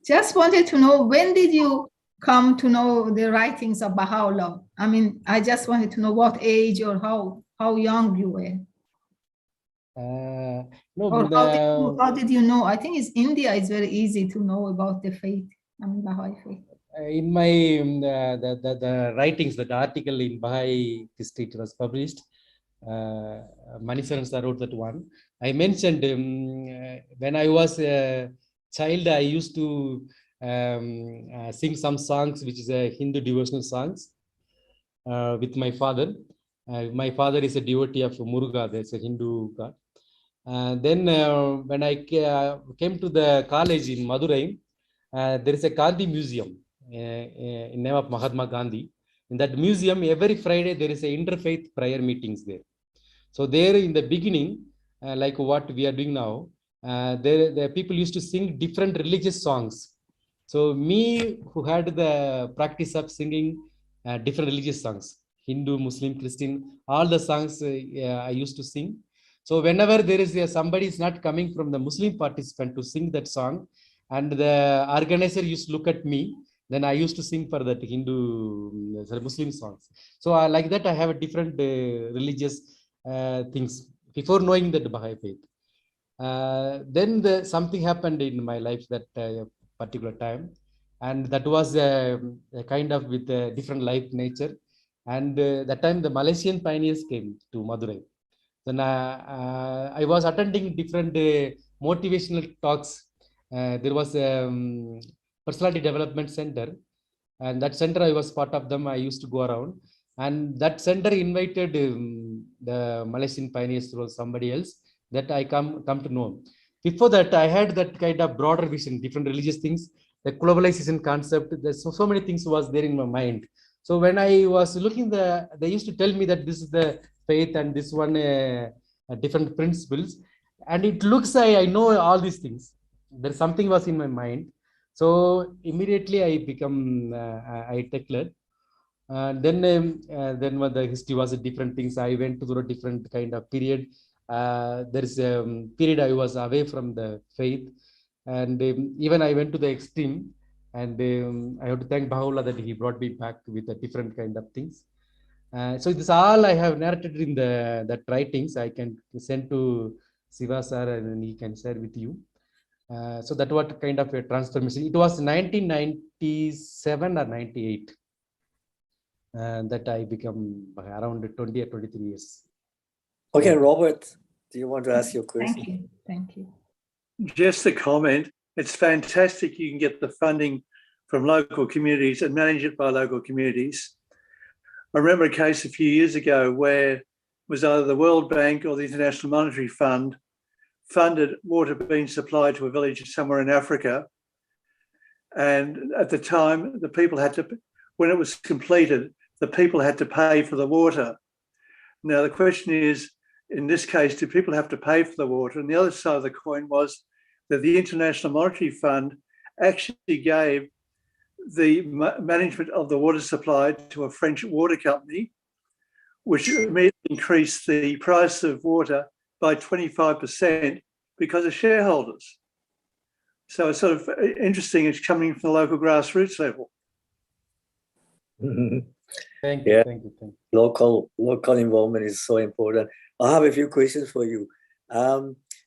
Just wanted to know, when did you come to know the writings of Baha'u'llah? I mean, I just wanted to know what age or how young you were. How did you know? I think it's India. It's very easy to know about the faith. I mean, Baha'i faith. In my the writings, the article in Baha'i history, it was published. Manisaran wrote that one. I mentioned when I was a child, I used to sing some songs, which is a Hindu devotional songs, with my father. My father is a devotee of Muruga, that's a Hindu god. Then when I came to the college in Madurai, there is a Gandhi museum in name of Mahatma Gandhi. In that museum, every Friday there is a interfaith prayer meetings there. So there in the beginning, like what we are doing now, the people used to sing different religious songs. So me, who had the practice of singing different religious songs, Hindu, Muslim, Christian, all the songs I used to sing. So whenever there is somebody is not coming from the Muslim participant to sing that song, and the organizer used to look at me, then I used to sing for that Hindu, Muslim songs. So like that, I have a different religious things before knowing that Baha'i faith. Then something happened in my life that particular time, and that was a kind of with a different life nature. And that time the Malaysian pioneers came to Madurai. Then I was attending different motivational talks. There was a personality development center, and that center I was part of them. I used to go around, and that center invited the Malaysian pioneers or somebody else that I come to know. Before that, I had that kind of broader vision, different religious things, the globalization concept. There's so many things was there in my mind. So when I was looking, they used to tell me that this is the faith and this one different principles, and it looks I know all these things. There's something was in my mind. So immediately I become I declared. Then when the history was different things, I went through a different kind of period. There is a period I was away from the faith, and even I went to the extreme. And I have to thank Baha'u'llah that he brought me back with a different kind of things. So this all I have narrated in that writings. I can send to Siva sir, and then he can share with you. So that what kind of a transformation. It was 1997 or 98 that I become around 20 or 23 years. Okay, Robert, do you want to ask your question? Thank you. Thank you. Just a comment. It's fantastic you can get the funding from local communities and manage it by local communities. I remember a case a few years ago where it was either the World Bank or the International Monetary Fund funded water being supplied to a village somewhere in Africa. And at the time, the people had to, when it was completed, the people had to pay for the water. Now, the question is, in this case, do people have to pay for the water? And the other side of the coin was that the International Monetary Fund actually gave the management of the water supply to a French water company, which immediately increased the price of water by 25% because of shareholders. So it's sort of interesting. It's coming from the local grassroots level. Thank you. Yeah. Thank you. Thank you. Local involvement is so important. I have a few questions for you.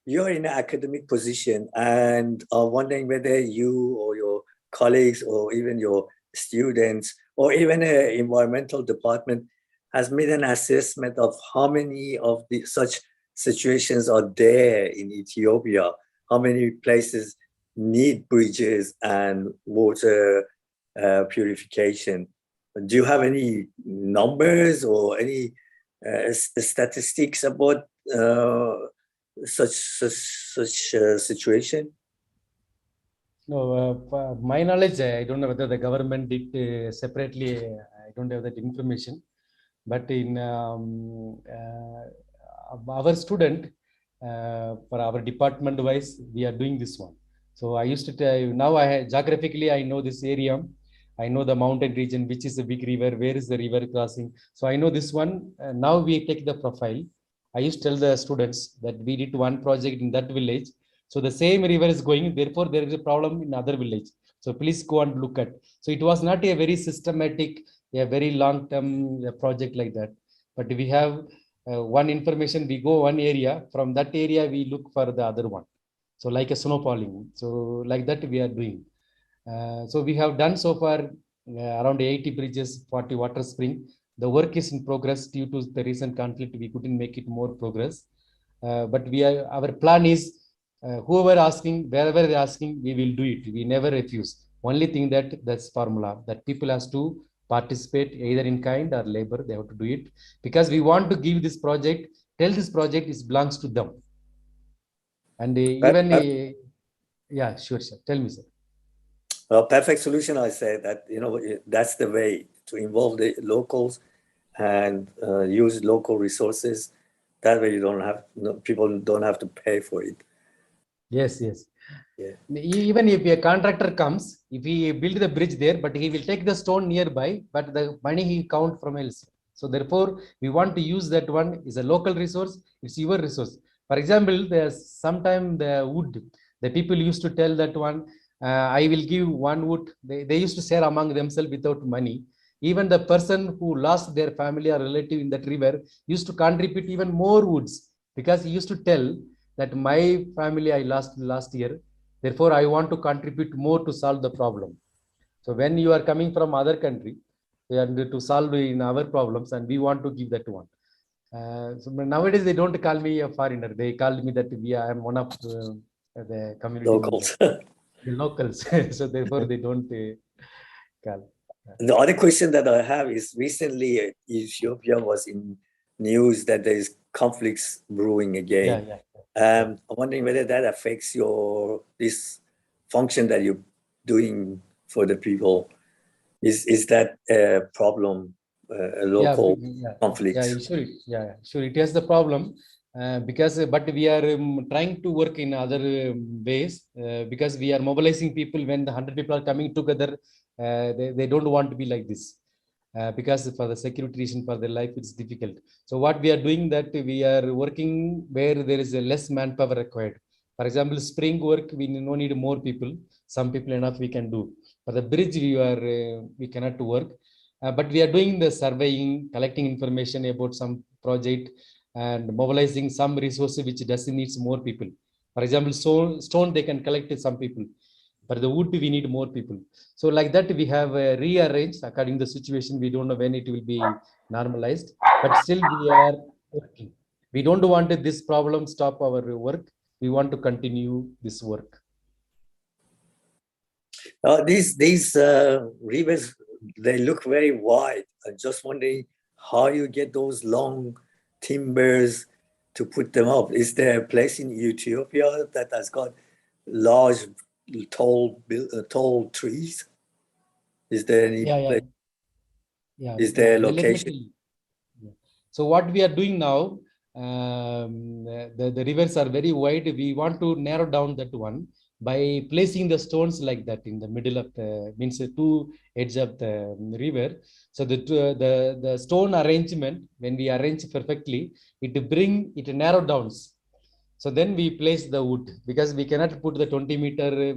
You're in an academic position, and I'm wondering whether you or your colleagues or even your students or even an environmental department has made an assessment of how many of such situations are there in Ethiopia, how many places need bridges and water purification. Do you have any numbers or any statistics about such situation? No, my knowledge, I don't know whether the government did separately. I don't have that information. But in our student, for our department wise, we are doing this one. So I used to tell you, now geographically I know this area. I know the mountain region, which is a big river, where is the river crossing. So I know this one. Now we take the profile. I used to tell the students that we did one project in that village. So the same river is going, therefore there is a problem in other village. So please go and look at. So it was not a very systematic, a very long-term project like that. But we have one information, we go one area, from that area we look for the other one. So like a snowfalling. So like that we are doing. So we have done so far around 80 bridges, 40 water spring. The work is in progress due to the recent conflict. We couldn't make it more progress. But our plan is whoever asking, wherever they're asking, we will do it. We never refuse. Only thing that's formula that people has to participate either in kind or labor. They have to do it because we want to give this project, tell this project is belongs to them. And even, yeah, sure. Tell me, sir. Well, perfect solution, I say that, that's the way to involve the locals and use local resources. That way you don't have, people don't have to pay for it. Yes, yes. Yeah. Even if a contractor comes, if he build the bridge there, but he will take the stone nearby, but the money he count from else. So therefore, we want to use that one is a local resource. It's your resource. For example, there's sometime the wood. The people used to tell that one, I will give one wood. They used to share among themselves without money. Even the person who lost their family or relative in that river used to contribute even more woods because he used to tell that my family I lost last year. Therefore, I want to contribute more to solve the problem. So when you are coming from other country and to solve in our problems, and we want to give that one. So nowadays they don't call me a foreigner. They call me that I am one of the community locals. The locals. So therefore they don't call. The other question that I have is recently Ethiopia was in news that there is conflicts brewing again. I'm wondering whether that affects this function that you're doing for the people. Is that a problem? A local conflict? Yeah, sure. It has the problem because, but we are trying to work in other ways because we are mobilizing people when the 100 people are coming together. They don't want to be like this. because for the security reason for their life, it's difficult. So what we are doing that we are working where there is a less manpower required. For example, spring work, we no need more people. Some people enough we can do. For the bridge, we cannot work. But we are doing the surveying, collecting information about some project and mobilizing some resources which doesn't need more people. For example, stone they can collect some people. For the wood, we need more people. So like that, we have rearranged according to the situation. We don't know when it will be normalized, but still we are working. We don't want this problem stop our work. We want to continue this work. These rivers, they look very wide. I'm just wondering how you get those long timbers to put them up. Is there a place in Ethiopia that has got large, tall trees? Is there any place? Yeah. Is there a location? So what we are doing now, the rivers are very wide. We want to narrow down that one by placing the stones like that in the middle of the, means the two edges of the river. So the stone arrangement, when we arrange perfectly, it narrow downs. So then we place the wood, because we cannot put the 20 meter,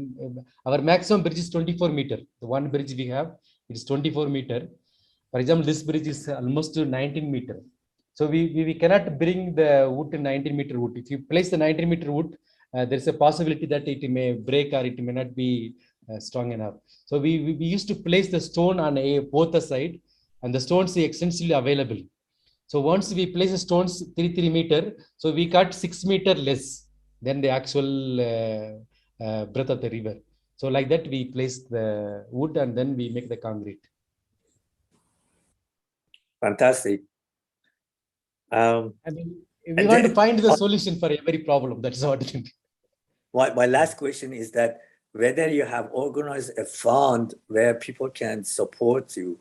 our maximum bridge is 24 meter. The one bridge we have, it is 24 meter. For example, this bridge is almost 19 meter. So we cannot bring the wood to 19 meter wood. If you place the 19 meter wood, there's a possibility that it may break or it may not be strong enough. So we used to place the stone on both the side, and the stones are extensively available. So once we place the stones 3 meter, so we cut 6 meter less than the actual breadth of the river. So like that, we place the wood and then we make the concrete. Fantastic. I mean, we want to find the solution for every problem. That's what I think. My last question is that whether you have organized a fund where people can support you,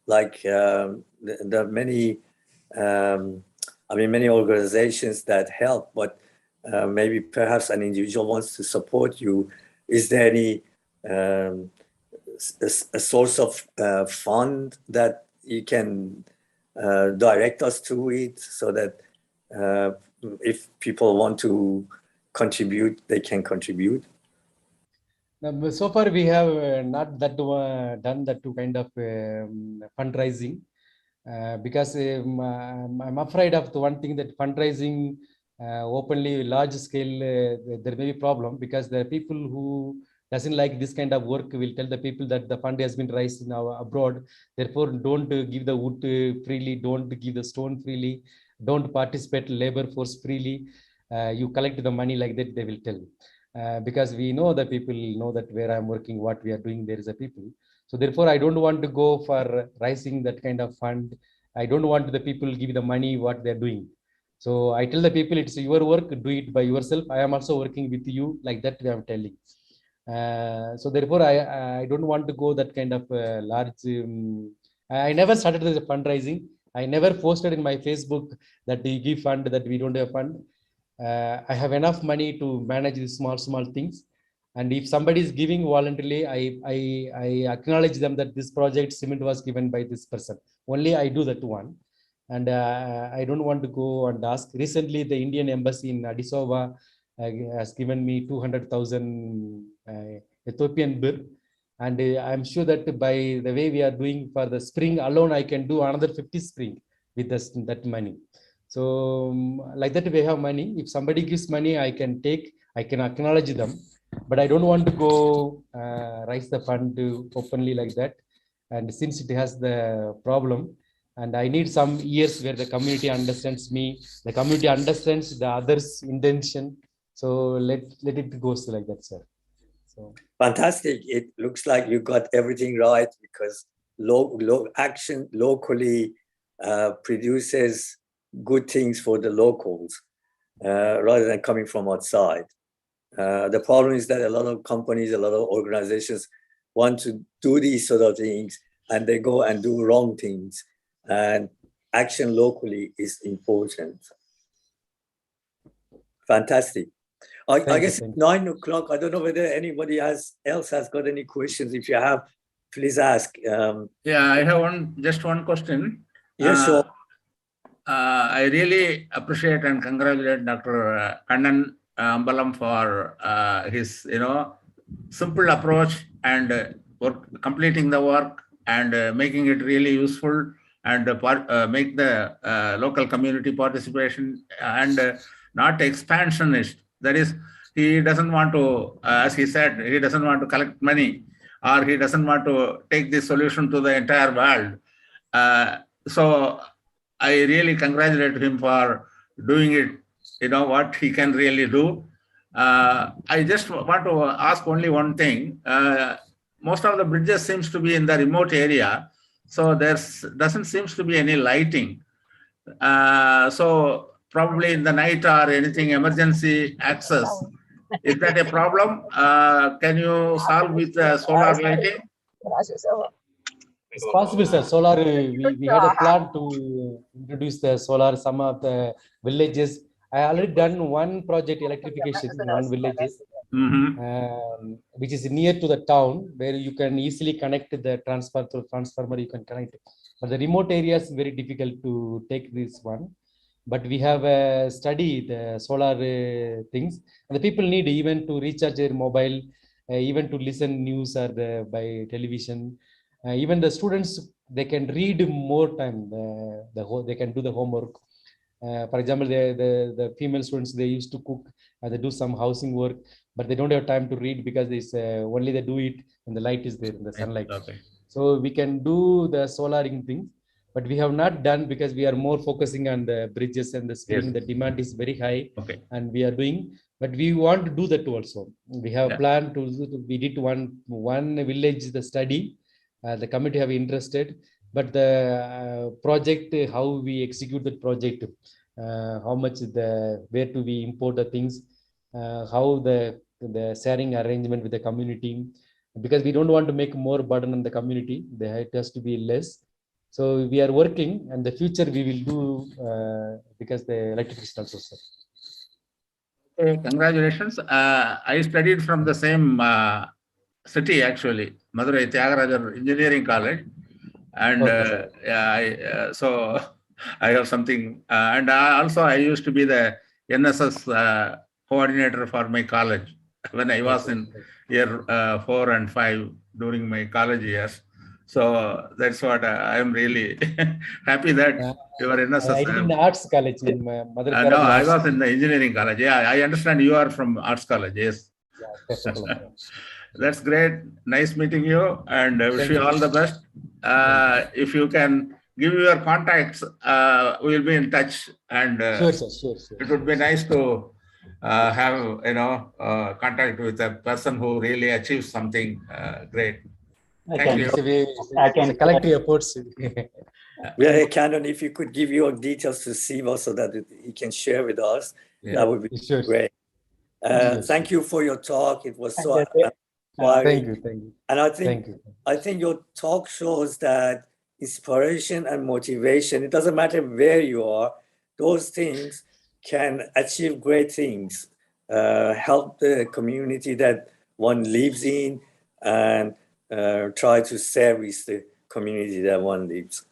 like there are many, many organizations that help, but maybe perhaps an individual wants to support you. Is there any a source of fund that you can direct us to it, so that if people want to contribute, they can contribute? Now, so far we have not that done that kind of fundraising, because I'm afraid of the one thing, that fundraising openly large scale, there may be problem, because there are people who doesn't like this kind of work will tell the people that the fund has been raised now abroad, therefore don't give the wood freely, don't give the stone freely, don't participate labor force freely, you collect the money, like that they will tell. Because we know the people know that where I'm working, what we are doing, there is a people. So therefore, I don't want to go for raising that kind of fund. I don't want the people give the money what they're doing. So I tell the people, it's your work, do it by yourself. I am also working with you, like that I'm telling. So therefore, I don't want to go that kind of large. I never started the fundraising. I never posted in my Facebook that we give fund, that we don't have fund. I have enough money to manage these small things. And if somebody is giving voluntarily, I acknowledge them that this project cement was given by this person. Only I do that one. And I don't want to go and ask. Recently, the Indian embassy in Addis Ababa has given me 200,000 Ethiopian birr. And I'm sure that by the way we are doing for the spring alone, I can do another 50 spring with that money. So like that, we have money. If somebody gives money, I can take, I can acknowledge them, but I don't want to go raise the fund openly like that. And since it has the problem, and I need some years where the community understands me, the community understands the others' intention. So let it go like that, sir. So fantastic. It looks like you got everything right, because action locally produces good things for the locals rather than coming from outside. The problem is that a lot of companies, a lot of organizations want to do these sort of things, and they go and do wrong things. And action locally is important. Fantastic. I guess it's 9 o'clock. I don't know whether anybody else has got any questions. If you have, please ask. Yeah, I have just one question. Yes, sure. I really appreciate and congratulate Dr. Kannan Ambalam for his, simple approach and completing the work and making it really useful and make the local community participation and not expansionist. That is, he doesn't want to, as he said, he doesn't want to collect money or he doesn't want to take this solution to the entire world. So I really congratulate him for doing it, what he can really do. I just want to ask only one thing. Most of the bridges seems to be in the remote area, so there doesn't seems to be any lighting. So probably in the night or anything emergency access. Is that a problem? Can you solve with solar lighting? It's possible, sir. Solar, we had a plan to introduce the solar, some of the villages. I already done one project electrification in one village, which is near to the town, where you can easily connect the transformer, you can connect. But the remote areas, very difficult to take this one. But we have studied the solar things, and the people need even to recharge their mobile, even to listen news or by television. Even the students, they can read more time. They can do the homework. For example, the female students, they used to cook, they do some housing work, but they don't have time to read because it's only they do it when the light is there in the sunlight. Okay. So we can do the solaring thing, but we have not done because we are more focusing on the bridges and the spring. Yes. The demand is very high, and we are doing. But we want to do that also. We have planned to. We did one village the study. The committee have interested, but the project, how we execute the project, how much where do we import the things, how the sharing arrangement with the community, because we don't want to make more burden on the community. It has to be less. So we are working, and the future we will do because the electrification also, sir. Okay, congratulations. I studied from the same city actually, Madurai Tyagarajar Engineering College, and so I have something. And also I used to be the NSS coordinator for my college when I was in year 4 and 5 during my college years. So that's what I am really happy that you are NSS. I did in the arts college in Mother. No, I was in the engineering college. Yeah, I understand you are from arts college. Yes. Yeah, that's great. Nice meeting you, and I wish you all the best. If you can give your contacts, we will be in touch. And sure, sir, sure. It would be nice to have contact with a person who really achieves something great. Thank you. I can collect your reports. Yeah, Canon, if you could give your details to Siva so that he can share with us, that would be great. Thank you for your talk. It was so inspiring. Thank you. And I think your talk shows that inspiration and motivation, it doesn't matter where you are, those things can achieve great things, help the community that one lives in, and try to service the community that one lives.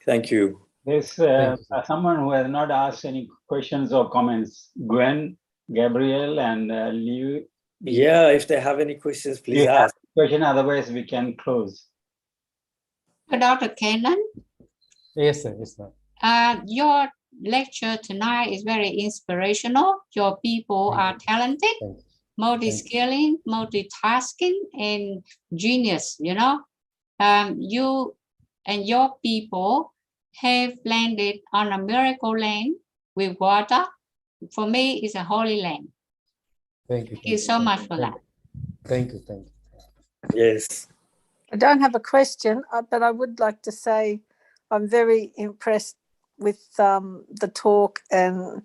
Thank you. There's someone who has not asked any questions or comments. Gwen, Gabriel, and Liu. Yeah, if they have any questions, please ask. Question, otherwise we can close. Dr. Kenan? Yes, sir. Yes, sir. Your lecture tonight is very inspirational. Your people are talented, multi-skilling, multitasking, and genius, You and your people have landed on a miracle land with water. For me, it's a holy land. Thank you. Thank you so much for that. Thank you. Yes. I don't have a question, but I would like to say I'm very impressed with the talk, and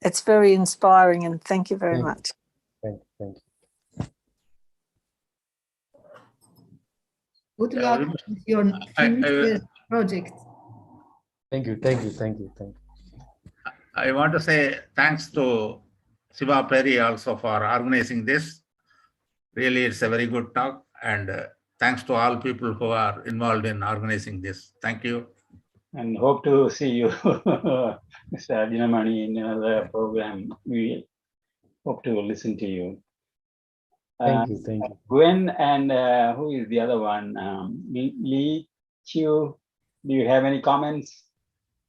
it's very inspiring, and thank you very much. Thank you. Good luck with your project. Thank you. I want to say thanks to Siva Perry also for organizing this. Really, it's a very good talk, and Thanks to all people who are involved in organizing this. Thank you. And hope to see you, Mr. Dinamani, in another program. We hope to listen to you. Thank you. Thank you. Gwen and who is the other one? Lee Chiu, do you have any comments?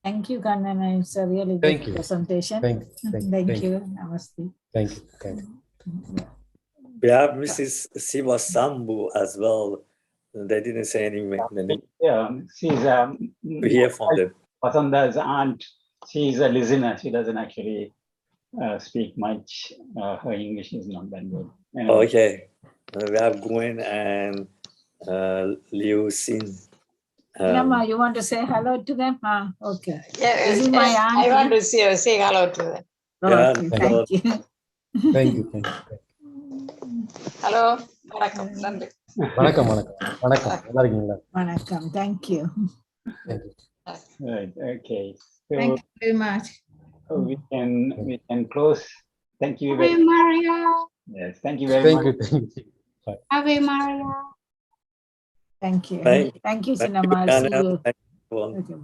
Thank you, Kannan. It's a really Thank good you. presentation. Thank you. Namaste. Thank you. Thank you. We have Mrs. Siva Sambu as well. They didn't say anything. Yeah, she's We hear from them. Vasanda's aunt. She's a listener. She doesn't actually speak much. Her English is not that good. Anyway. Okay. We have Gwen and Liu Xin. Nama, you want to say hello to them? Okay. Yeah, This is my auntie. I want to say hello to them. Okay, Yeah, thank you. Thank you. Thank you. Hello. வணக்கம் நன்றி வணக்கம் நல்லா இருக்கீங்களா Vanakkam, thank you. Right. Okay. So Thank you very much. we can close. Thank you very Ave Maria. Yes. Thank you very much. Thank you. Bye. Ave Maria. Thank you. Thank Thank you, you, Sinama. See Daniel. you. Thank you all. Okay, bye.